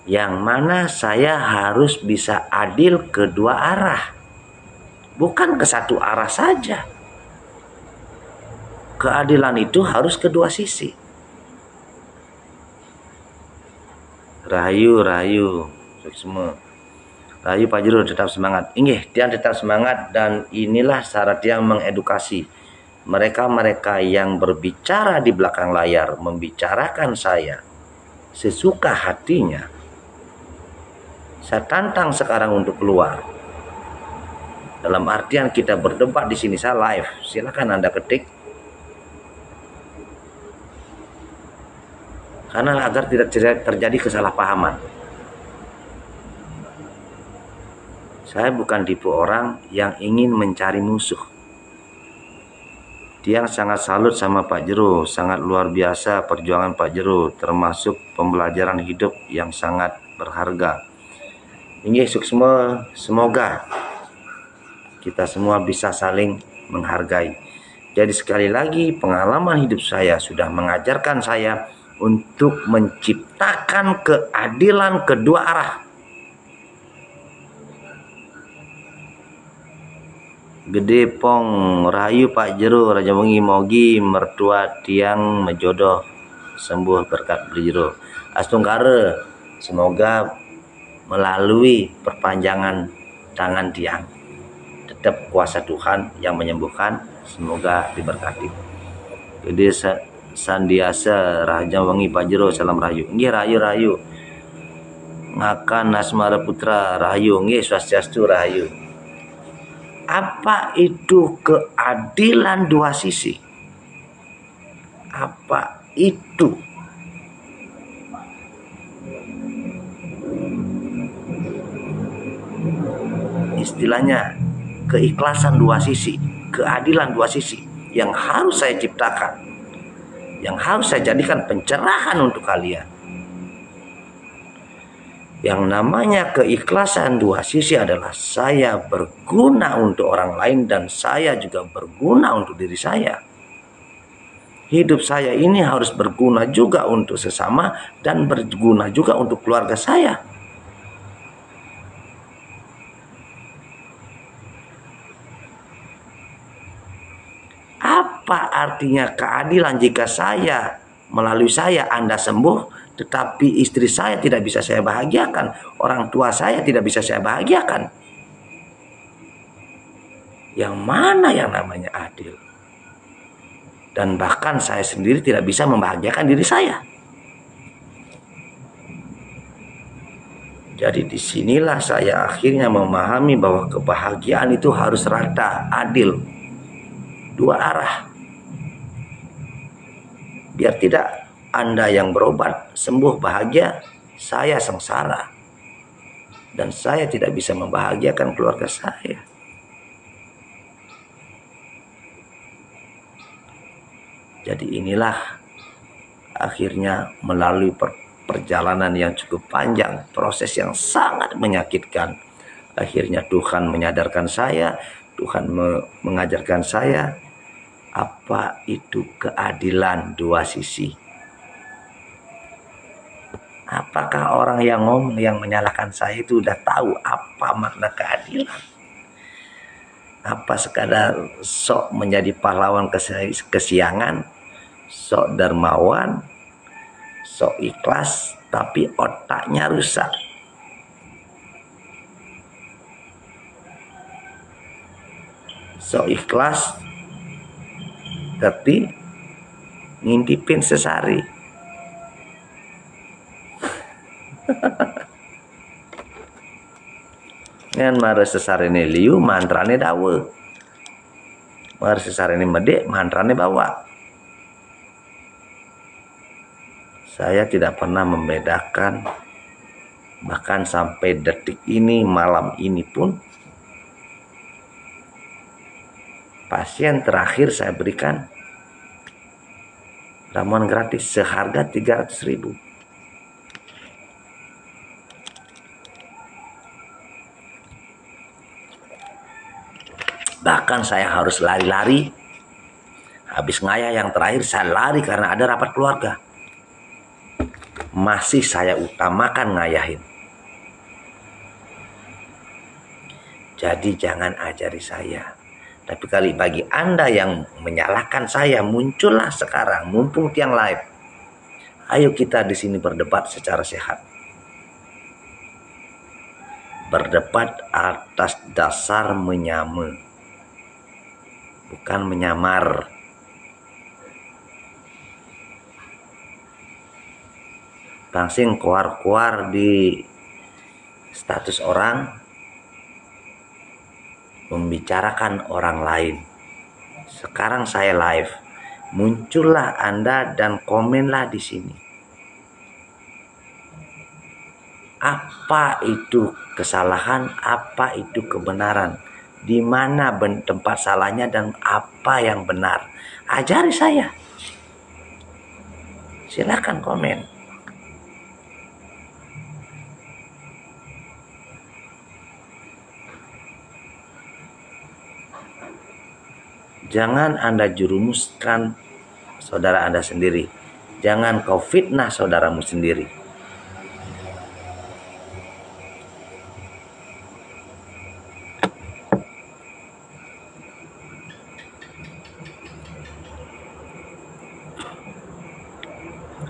Yang mana saya harus bisa adil kedua arah. Bukan ke satu arah saja. Keadilan itu harus kedua sisi. Rahayu semua. Rahayu Pak Jero tetap semangat. Inggih, dia tetap semangat dan inilah syarat dia mengedukasi mereka-mereka yang berbicara di belakang layar, membicarakan saya sesuka hatinya. Saya tantang sekarang untuk keluar. Dalam artian kita berdebat di sini, saya live. Silakan Anda ketik. Karena agar tidak terjadi kesalahpahaman. Saya bukan tipe orang yang ingin mencari musuh. Dia sangat salut sama Pak Jero, sangat luar biasa perjuangan Pak Jero, termasuk pembelajaran hidup yang sangat berharga. Ini semua, semoga kita semua bisa saling menghargai. Jadi sekali lagi pengalaman hidup saya sudah mengajarkan saya untuk menciptakan keadilan kedua arah. Gede pong rahayu Pak Jero Raja Wengi mogi mertua tiang mejodoh sembuh berkat Jero. Astungkara semoga melalui perpanjangan tangan tiang tetap kuasa Tuhan yang menyembuhkan, semoga diberkati. Jadi sandiasa Raja Wengi Pak Jero salam rahayu. Nggih rahayu ngakan Asmara Putra rahayu. Nggih swastiastu rahayu. Apa itu keadilan dua sisi? Apa itu? Istilahnya keikhlasan dua sisi, keadilan dua sisi yang harus saya ciptakan, yang harus saya jadikan pencerahan untuk kalian. Yang namanya keikhlasan dua sisi adalah saya berguna untuk orang lain dan saya juga berguna untuk diri saya. Hidup saya ini harus berguna juga untuk sesama dan berguna juga untuk keluarga saya. Apa artinya keadilan jika melalui saya Anda sembuh, tetapi istri saya tidak bisa saya bahagiakan, orang tua saya tidak bisa saya bahagiakan? Yang mana yang namanya adil? Dan bahkan saya sendiri tidak bisa membahagiakan diri saya. Jadi disinilah saya akhirnya memahami bahwa kebahagiaan itu harus rata, adil, dua arah. Biar tidak Anda yang berobat sembuh bahagia, saya sengsara dan saya tidak bisa membahagiakan keluarga saya. Jadi inilah akhirnya melalui perjalanan yang cukup panjang, proses yang sangat menyakitkan, Akhirnya Tuhan menyadarkan saya, Tuhan mengajarkan saya apa itu keadilan dua sisi. Apakah orang yang ngomong, yang menyalahkan saya itu udah tahu apa makna keadilan? Apa sekadar sok menjadi pahlawan kesiangan, sok dermawan, sok ikhlas, tapi otaknya rusak. Sok ikhlas, tapi ngintipin sesari. Ngan mare sesarene liu mantrane dawe. Mare sesarene medek mantrane bawa. Saya tidak pernah membedakan, bahkan sampai detik ini, malam ini pun, pasien terakhir saya berikan ramuan gratis seharga 300.000. Bahkan saya harus lari-lari. Habis ngayah yang terakhir saya lari karena ada rapat keluarga. Masih saya utamakan ngayahin. Jadi jangan ajari saya. Tapi kali bagi Anda yang menyalahkan saya, muncullah sekarang mumpung tiang live. Ayo kita di sini berdebat secara sehat. Berdebat atas dasar menyama, bukan menyamar. Langsung keluar-keluar di status orang, membicarakan orang lain. Sekarang saya live, muncullah Anda dan komenlah di sini. Apa itu kesalahan, apa itu kebenaran? Di mana tempat salahnya dan apa yang benar? Ajari saya. Silakan komen. Jangan Anda jurumuskan saudara Anda sendiri. Jangan kau fitnah saudaramu sendiri.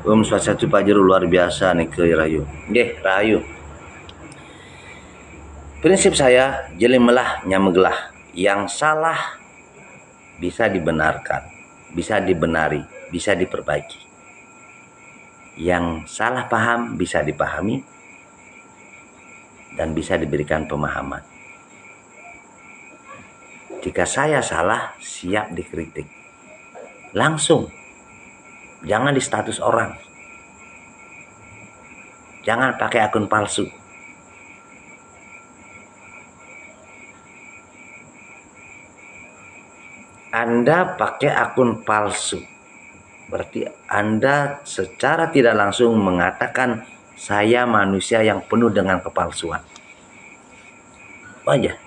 Om Swastiastu Pak Jero, luar biasa nih ke Rahayu. Nggih, Rahayu. Prinsip saya jelimelah nyamegelah. Yang salah bisa dibenarkan, bisa dibenari, bisa diperbaiki. Yang salah paham bisa dipahami dan bisa diberikan pemahaman. Jika saya salah, siap dikritik. Langsung. Jangan di status orang. Jangan pakai akun palsu. Anda pakai akun palsu, berarti Anda secara tidak langsung mengatakan saya manusia yang penuh dengan kepalsuan. Apa aja?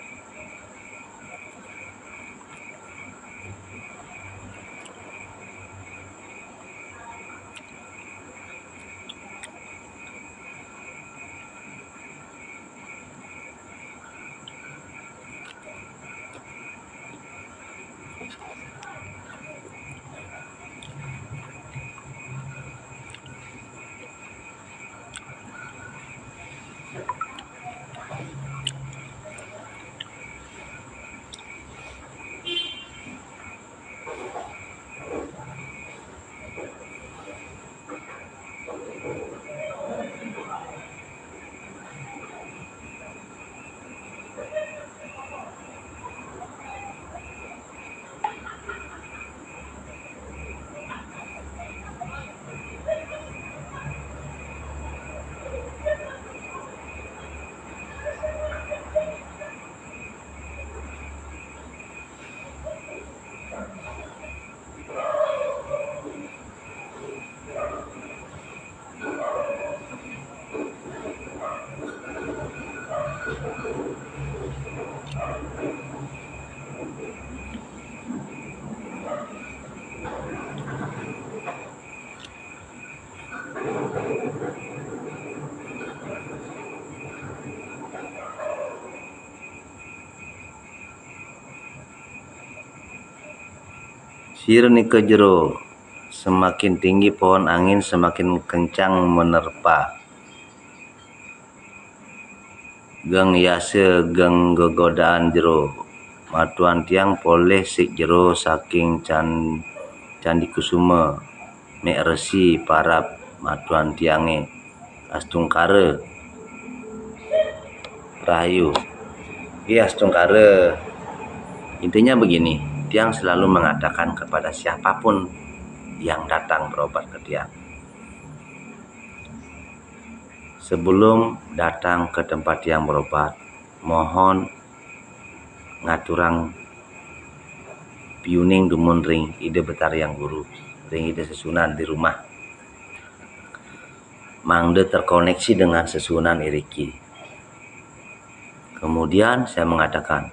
Sir Nike jero, semakin tinggi pohon angin semakin kencang menerpa. Geng yase geng gegodaan jero, matuan tiang poleh sik jero saking candi kusuma, mek resi parap matuan tiange astungkara rahayu. Iya, astungkara. Intinya begini, tiang selalu mengatakan kepada siapapun yang datang berobat ke tiang, sebelum datang ke tempat tiang berobat, mohon ngaturang piuning dumun ring ide betar yang guru, ring ide sesunan di rumah, mangde terkoneksi dengan sesunan iriki. Kemudian saya mengatakan,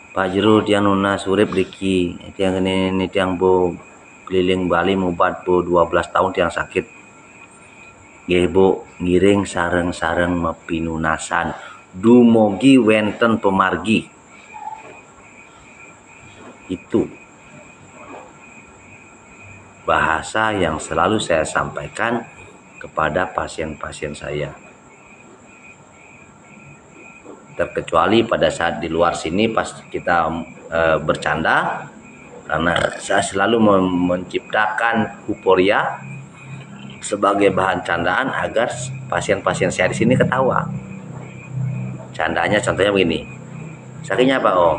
Pak Jero tiang nuna surip riki, tiang ini tiang bo keliling Bali mubat bo 12 tahun tiang sakit. Gebo ngiring sareng-sareng mepinunasan dumugi wenten pemargi. Itu bahasa yang selalu saya sampaikan kepada pasien-pasien saya. Terkecuali pada saat di luar sini pas kita bercanda, karena saya selalu menciptakan euforia sebagai bahan candaan agar pasien-pasien saya di sini ketawa. Candanya contohnya begini, sakitnya apa om?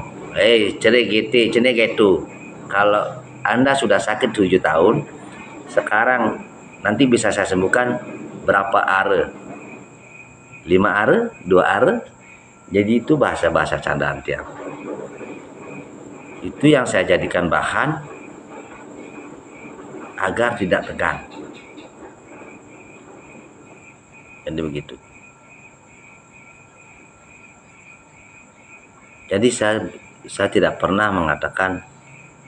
Cerik gitu. Kalau Anda sudah sakit 7 tahun, sekarang nanti bisa saya sembuhkan berapa are? 5 are? 2 are? Jadi itu bahasa-bahasa candaan tiang. Itu yang saya jadikan bahan agar tidak tegang. Jadi begitu. Jadi saya tidak pernah mengatakan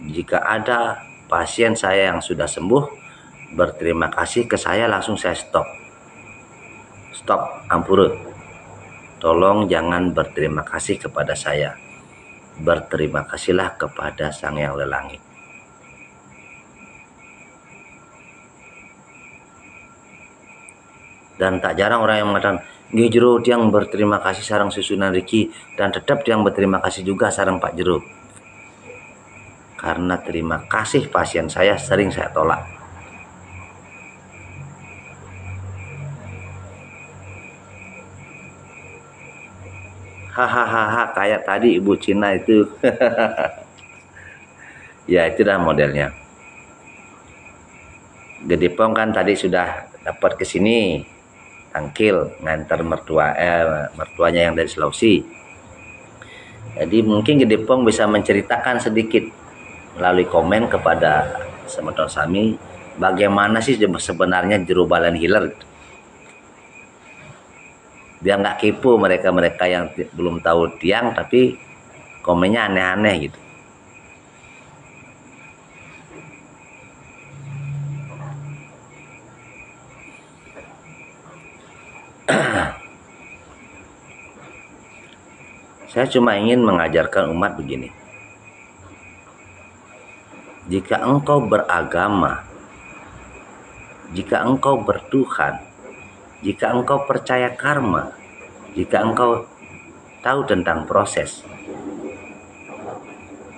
jika ada pasien saya yang sudah sembuh berterima kasih ke saya langsung saya stop. Ampura. Tolong jangan berterima kasih kepada saya. Berterima kasihlah kepada Sang Yang Lelangit. Dan tak jarang orang yang mengatakan, nggih Jero tiang berterima kasih sareng susunan Riki, dan tetap tiang berterima kasih juga sareng Pak Jero. Karena terima kasih pasien saya sering saya tolak. Hahaha, kayak tadi ibu Cina itu. Ya, itu dah modelnya. Gedepong kan tadi sudah dapat ke sini, tangkil ngantar mertuanya yang dari Sulawesi. Jadi mungkin Gedepong bisa menceritakan sedikit melalui komen kepada Semeton Sami bagaimana sih sebenarnya Jero Balen Healer. Biar nggak kepo mereka yang belum tahu tiang tapi komennya aneh-aneh gitu. Saya cuma ingin mengajarkan umat begini. Jika engkau beragama, jika engkau bertuhan, jika engkau percaya karma, jika engkau tahu tentang proses,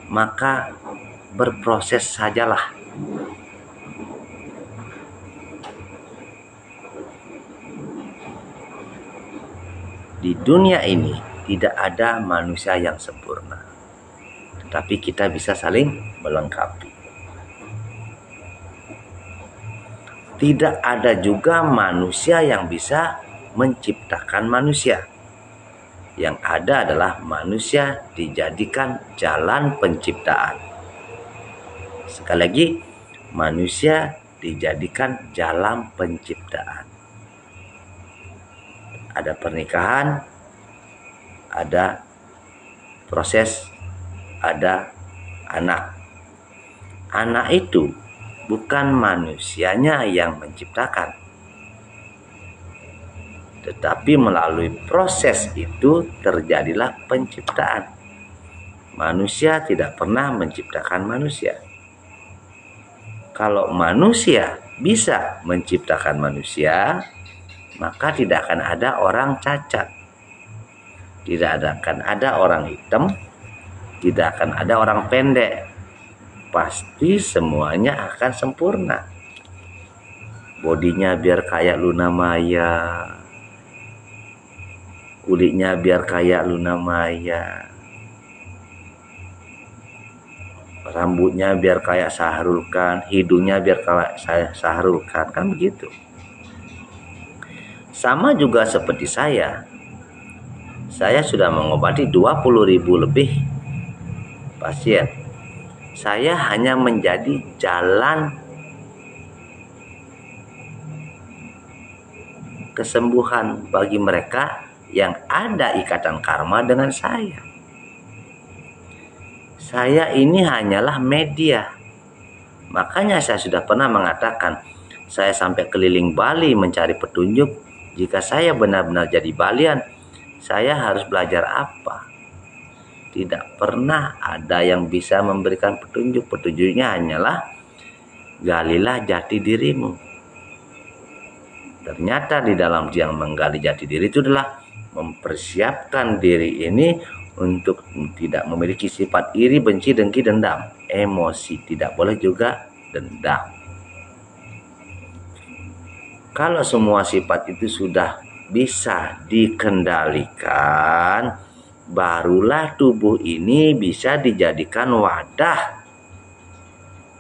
maka berproses sajalah. Di dunia ini tidak ada manusia yang sempurna, tetapi kita bisa saling melengkapi. Tidak ada juga manusia yang bisa menciptakan manusia. Yang ada adalah manusia dijadikan jalan penciptaan. Sekali lagi, manusia dijadikan jalan penciptaan. Ada pernikahan, ada proses, ada anak. Anak itu bukan manusianya yang menciptakan, Tetapi melalui proses itu terjadilah penciptaan. Manusia tidak pernah menciptakan manusia. Kalau manusia bisa menciptakan manusia, maka tidak akan ada orang cacat. Tidak akan ada orang hitam, tidak akan ada orang pendek. Pasti semuanya akan sempurna. Bodinya biar kayak Luna Maya, kulitnya biar kayak Luna Maya, rambutnya biar kayak Syahrul Khan, hidungnya biar kayak Syahrul Khan, kan begitu. Sama juga seperti saya sudah mengobati 20.000 lebih pasien. Saya hanya menjadi jalan kesembuhan bagi mereka yang ada ikatan karma dengan saya. Saya ini hanyalah media. Makanya saya sudah pernah mengatakan, saya sampai keliling Bali mencari petunjuk. Jika saya benar-benar jadi Balian, saya harus belajar apa? Tidak pernah ada yang bisa memberikan petunjuk. Petunjuknya hanyalah galilah jati dirimu. Ternyata di dalam yang menggali jati diri itu adalah mempersiapkan diri ini untuk tidak memiliki sifat iri, benci, dengki, dendam. Emosi tidak boleh juga dendam. Kalau semua sifat itu sudah bisa dikendalikan, barulah tubuh ini bisa dijadikan wadah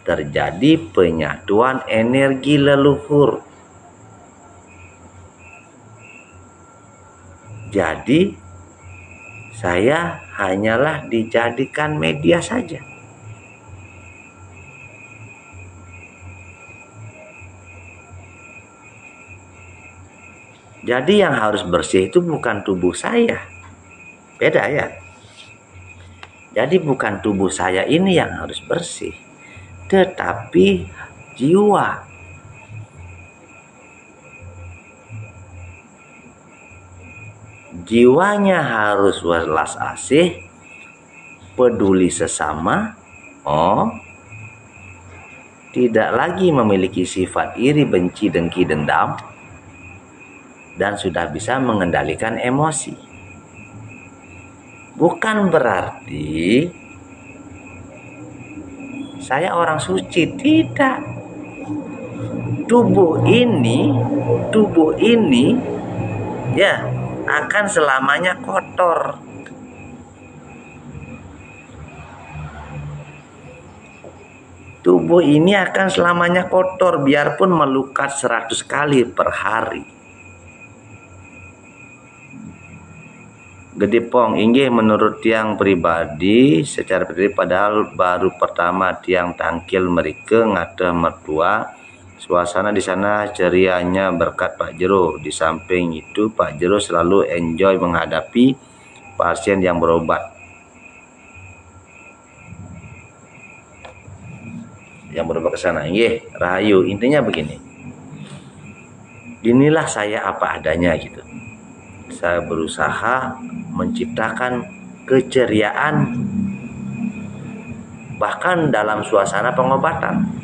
terjadi penyatuan energi leluhur. Jadi saya hanyalah dijadikan media saja. Jadi yang harus bersih itu bukan tubuh saya. Beda ya. Jadi bukan tubuh saya ini yang harus bersih, tetapi jiwa. Jiwanya harus welas asih, peduli sesama, tidak lagi memiliki sifat iri, benci, dengki, dendam, dan sudah bisa mengendalikan emosi. Bukan berarti saya orang suci, tidak. Tubuh ini ya akan selamanya kotor. Tubuh ini akan selamanya kotor biarpun melukat 100 kali per hari. Gedipong inggih menurut tiang pribadi secara pribadi, padahal baru pertama tiang tangkil mereka ngata mertua. Suasana di sana cerianya berkat Pak Jero. Di samping itu Pak Jero selalu enjoy menghadapi pasien yang berobat. Yang berobat ke sana. Rahayu, intinya begini. Inilah saya apa adanya gitu. Saya berusaha menciptakan keceriaan bahkan dalam suasana pengobatan.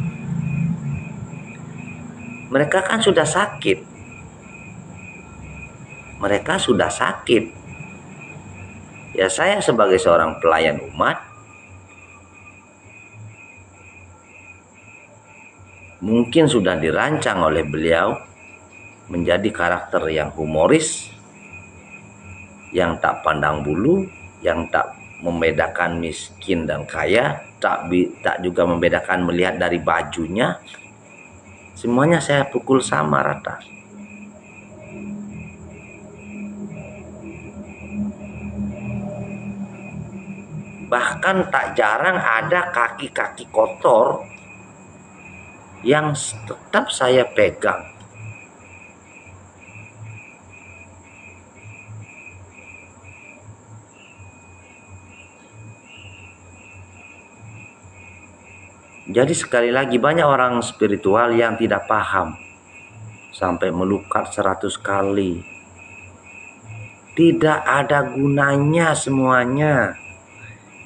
Mereka kan sudah sakit. Ya saya sebagai seorang pelayan umat mungkin sudah dirancang oleh beliau menjadi karakter yang humoris, yang tak pandang bulu, yang tak membedakan miskin dan kaya, tak juga membedakan melihat dari bajunya. Semuanya saya pukul sama rata. Bahkan tak jarang ada kaki-kaki kotor yang tetap saya pegang. Jadi sekali lagi banyak orang spiritual yang tidak paham sampai melukat 100 kali. tidak ada gunanya semuanya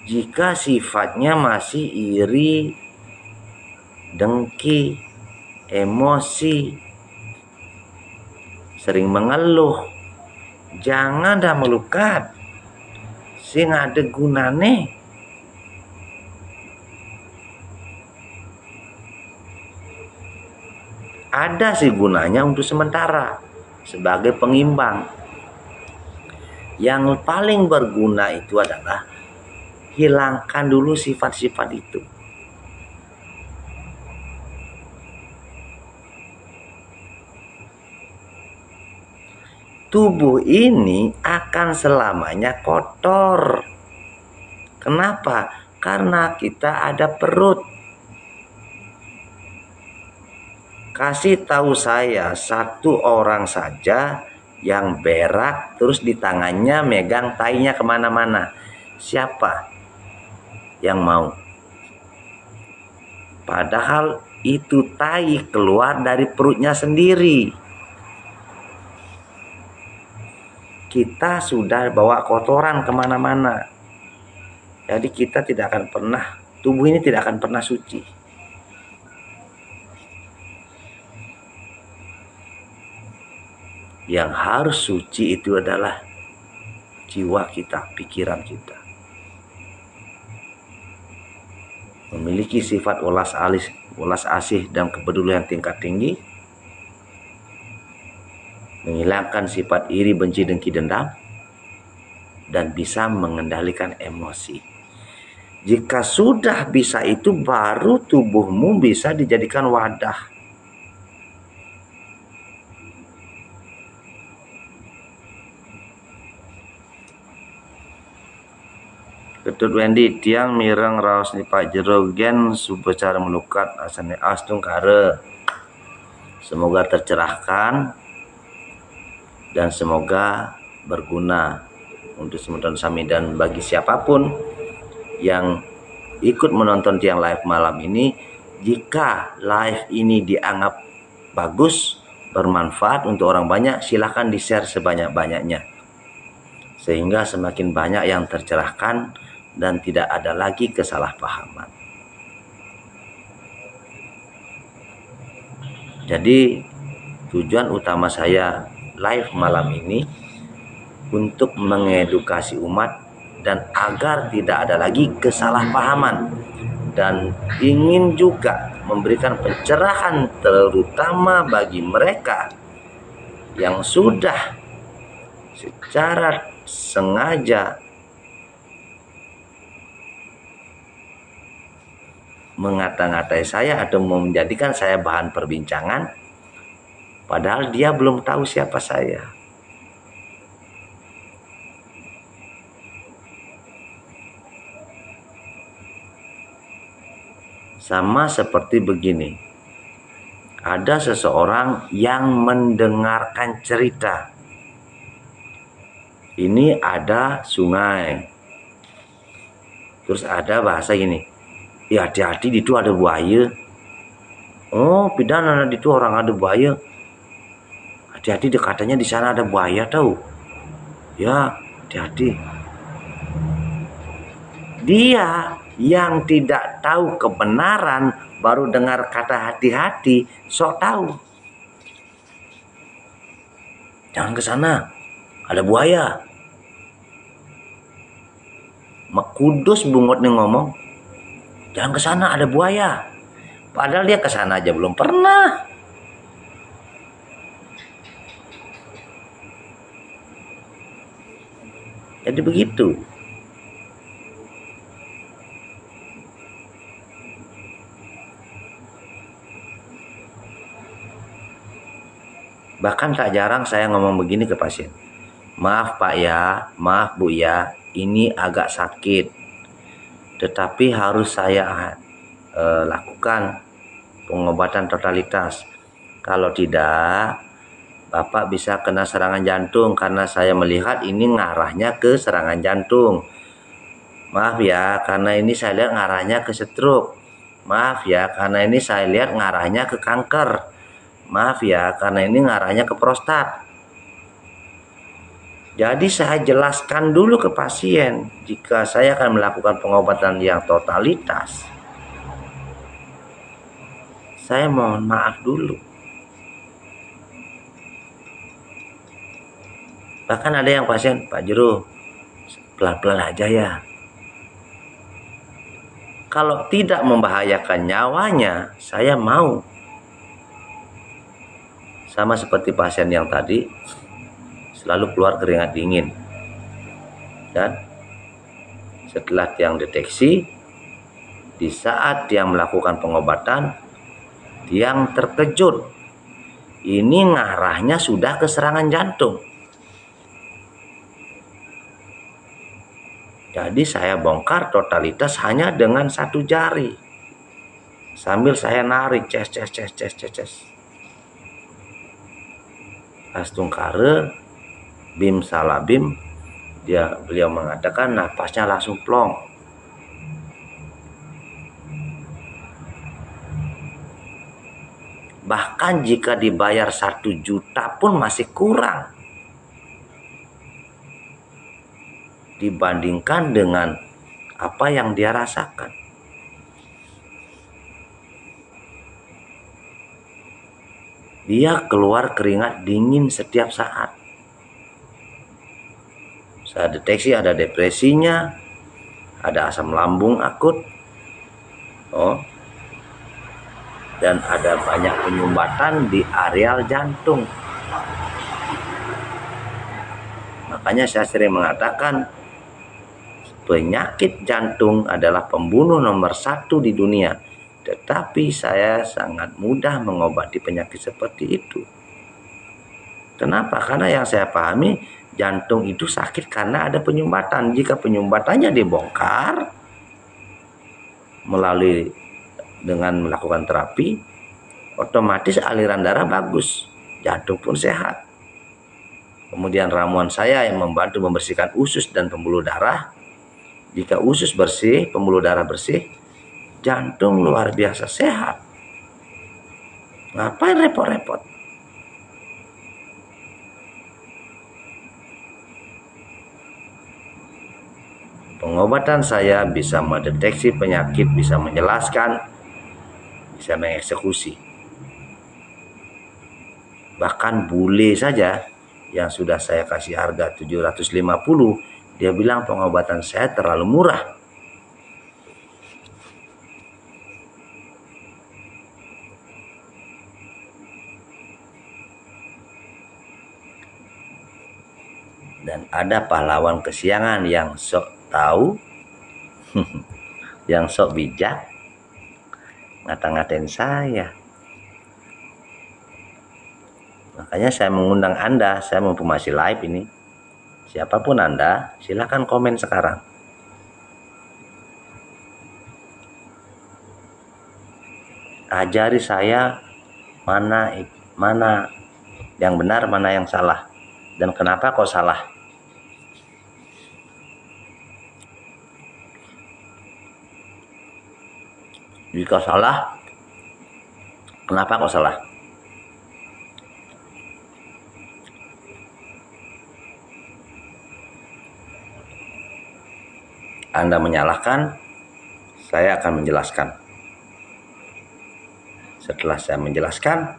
jika sifatnya masih iri, dengki, emosi, sering mengeluh. Jangan dah melukat, sing ada gunane. Ada sih gunanya untuk sementara sebagai pengimbang. Yang paling berguna itu adalah hilangkan dulu sifat-sifat itu. Tubuh ini akan selamanya kotor. Kenapa? Karena kita ada perut. Kasih tahu saya satu orang saja yang berak terus di tangannya megang tainya kemana-mana. Siapa yang mau? Padahal itu tai keluar dari perutnya sendiri. Kita sudah bawa kotoran kemana-mana. Jadi kita tidak akan pernah, tubuh ini tidak akan pernah suci. Yang harus suci itu adalah jiwa kita, pikiran kita. Memiliki sifat welas asih dan kepedulian tingkat tinggi. Menghilangkan sifat iri, benci, dengki, dendam, dan bisa mengendalikan emosi. Jika sudah bisa itu, baru tubuhmu bisa dijadikan wadah. Ketut Wendy tiang mireng raos ni Pak Jerogen subecara melukat asane astung kare. Semoga tercerahkan dan semoga berguna untuk semutan sami dan bagi siapapun yang ikut menonton tiang live malam ini. Jika live ini dianggap bagus, bermanfaat untuk orang banyak, silahkan di-share sebanyak-banyaknya sehingga semakin banyak yang tercerahkan dan tidak ada lagi kesalahpahaman. Jadi tujuan utama saya live malam ini untuk mengedukasi umat dan agar tidak ada lagi kesalahpahaman, dan ingin juga memberikan pencerahan terutama bagi mereka yang sudah secara sengaja mengata-ngatai saya atau menjadikan saya bahan perbincangan, padahal dia belum tahu siapa saya. Sama seperti begini, ada seseorang yang mendengarkan cerita. Ini ada sungai, terus ada bahasa gini, ya hati-hati di itu ada buaya. Oh, pidana di itu orang ada buaya. Hati-hati, katanya di sana ada buaya tahu. Ya, hati-hati. Dia yang tidak tahu kebenaran baru dengar kata hati-hati, sok tahu. Jangan ke sana, ada buaya. Mak Kudus bungut nih ngomong, jangan ke sana ada buaya. Padahal dia ke sana aja belum pernah. Jadi begitu. Bahkan tak jarang saya ngomong begini ke pasien. Maaf Pak ya, maaf Bu ya, ini agak sakit. Tetapi harus saya lakukan pengobatan totalitas. Kalau tidak, Bapak bisa kena serangan jantung karena saya melihat ini ngarahnya ke serangan jantung. Maaf ya, karena ini saya lihat ngarahnya ke stroke. Maaf ya, karena ini saya lihat ngarahnya ke kanker. Maaf ya, karena ini ngarahnya ke prostat. Jadi saya jelaskan dulu ke pasien, jika saya akan melakukan pengobatan yang totalitas, saya mohon maaf dulu. Bahkan ada yang pasien, Pak Jero, pelan-pelan aja ya. Kalau tidak membahayakan nyawanya, saya mau. Sama seperti pasien yang tadi, selalu keluar keringat dingin. Dan setelah tiang deteksi, di saat dia melakukan pengobatan, tiang terkejut. Ini ngarahnya sudah ke serangan jantung. Jadi saya bongkar totalitas hanya dengan satu jari. Sambil saya narik, ces. Astungkare, bim salabim, beliau mengatakan napasnya langsung plong. Bahkan jika dibayar 1 juta pun masih kurang dibandingkan dengan apa yang dia rasakan. Dia keluar keringat dingin setiap saat. Saya deteksi ada depresinya, ada asam lambung akut, dan ada banyak penyumbatan di areal jantung. Makanya saya sering mengatakan penyakit jantung adalah pembunuh nomor 1 di dunia. Tetapi saya sangat mudah mengobati penyakit seperti itu. Kenapa? Karena yang saya pahami, jantung itu sakit karena ada penyumbatan. Jika penyumbatannya dibongkar melalui dengan melakukan terapi, otomatis aliran darah bagus, jantung pun sehat. Kemudian ramuan saya yang membantu membersihkan usus dan pembuluh darah. Jika usus bersih, pembuluh darah bersih, jantung luar biasa sehat. Ngapain repot-repot? Pengobatan saya bisa mendeteksi penyakit, bisa menjelaskan, bisa mengeksekusi. Bahkan bule saja yang sudah saya kasih harga 750, dia bilang pengobatan saya terlalu murah. Dan ada pahlawan kesiangan yang sok tahu, yang sok bijak, ngata-ngatain saya. Makanya saya mengundang Anda, saya mumpung masih live ini. Siapapun Anda, silakan komen sekarang. Ajari saya mana yang benar, mana yang salah, dan kenapa kok salah. Jika salah, kenapa kok salah? Anda menyalahkan, saya akan menjelaskan. Setelah saya menjelaskan,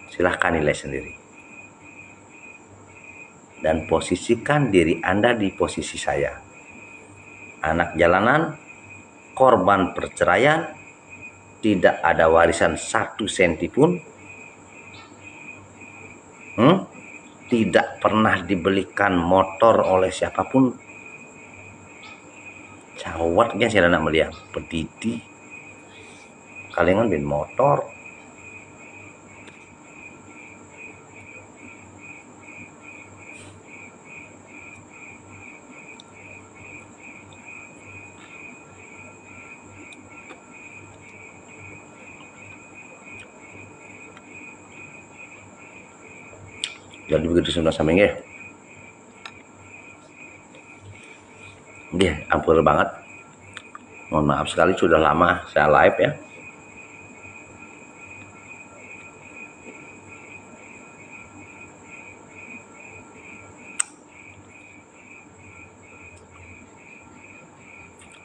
silahkan nilai sendiri. Dan posisikan diri Anda di posisi saya. Anak jalanan, korban perceraian, tidak ada warisan 1 senti pun, tidak pernah dibelikan motor oleh siapapun. Cawatnya si anak melihat pedidi kalengan bin motor. Jadi begitu sudah sampai nggih. Nggih, ampun banget. Mohon maaf sekali sudah lama saya live ya.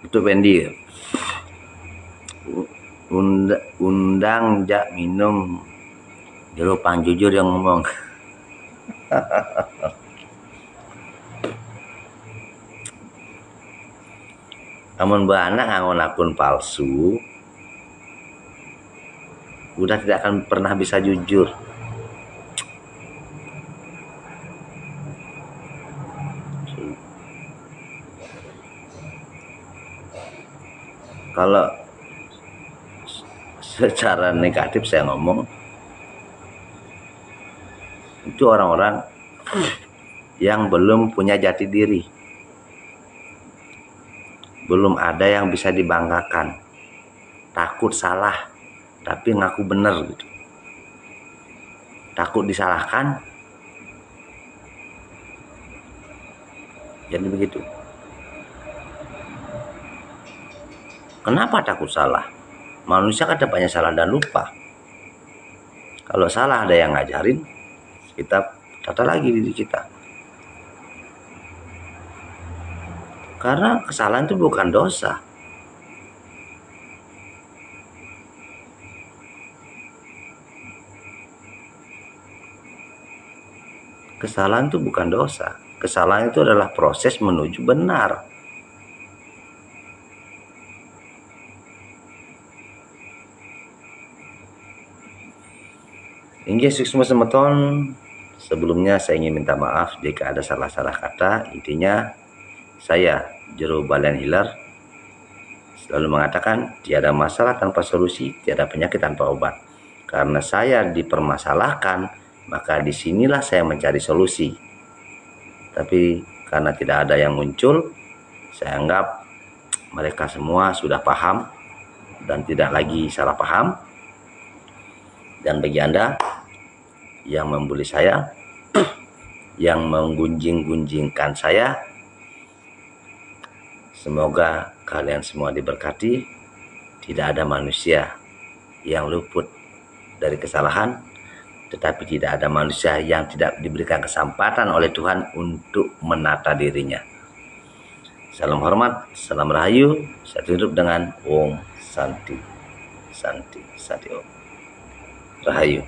Itu Pendi. Undang jak minum. Jero pang jujur yang ngomong. Amun beranak ngangon akun palsu, udah tidak akan pernah bisa jujur. Kalau secara negatif saya ngomong, itu orang-orang yang belum punya jati diri, belum ada yang bisa dibanggakan, takut salah tapi ngaku bener gitu, takut disalahkan, jadi begitu. Kenapa takut salah? Manusia kan banyak salah dan lupa. Kalau salah ada yang ngajarin, kita tata lagi diri kita. Karena kesalahan itu bukan dosa. Kesalahan itu bukan dosa. Kesalahan itu adalah proses menuju benar. Inggih sukses semeton. Sebelumnya saya ingin minta maaf jika ada salah-salah kata. Intinya saya Jero Balian Hilar selalu mengatakan tiada masalah tanpa solusi, tiada penyakit tanpa obat. Karena saya dipermasalahkan, maka disinilah saya mencari solusi. Tapi karena tidak ada yang muncul, saya anggap mereka semua sudah paham dan tidak lagi salah paham. Dan bagi Anda yang membuli saya, yang menggunjing-gunjingkan saya, semoga kalian semua diberkati. Tidak ada manusia yang luput dari kesalahan, tetapi tidak ada manusia yang tidak diberikan kesempatan oleh Tuhan untuk menata dirinya. Salam hormat, salam rahayu. Saya tutup dengan Om Santi, Santi, Santi Om. Rahayu.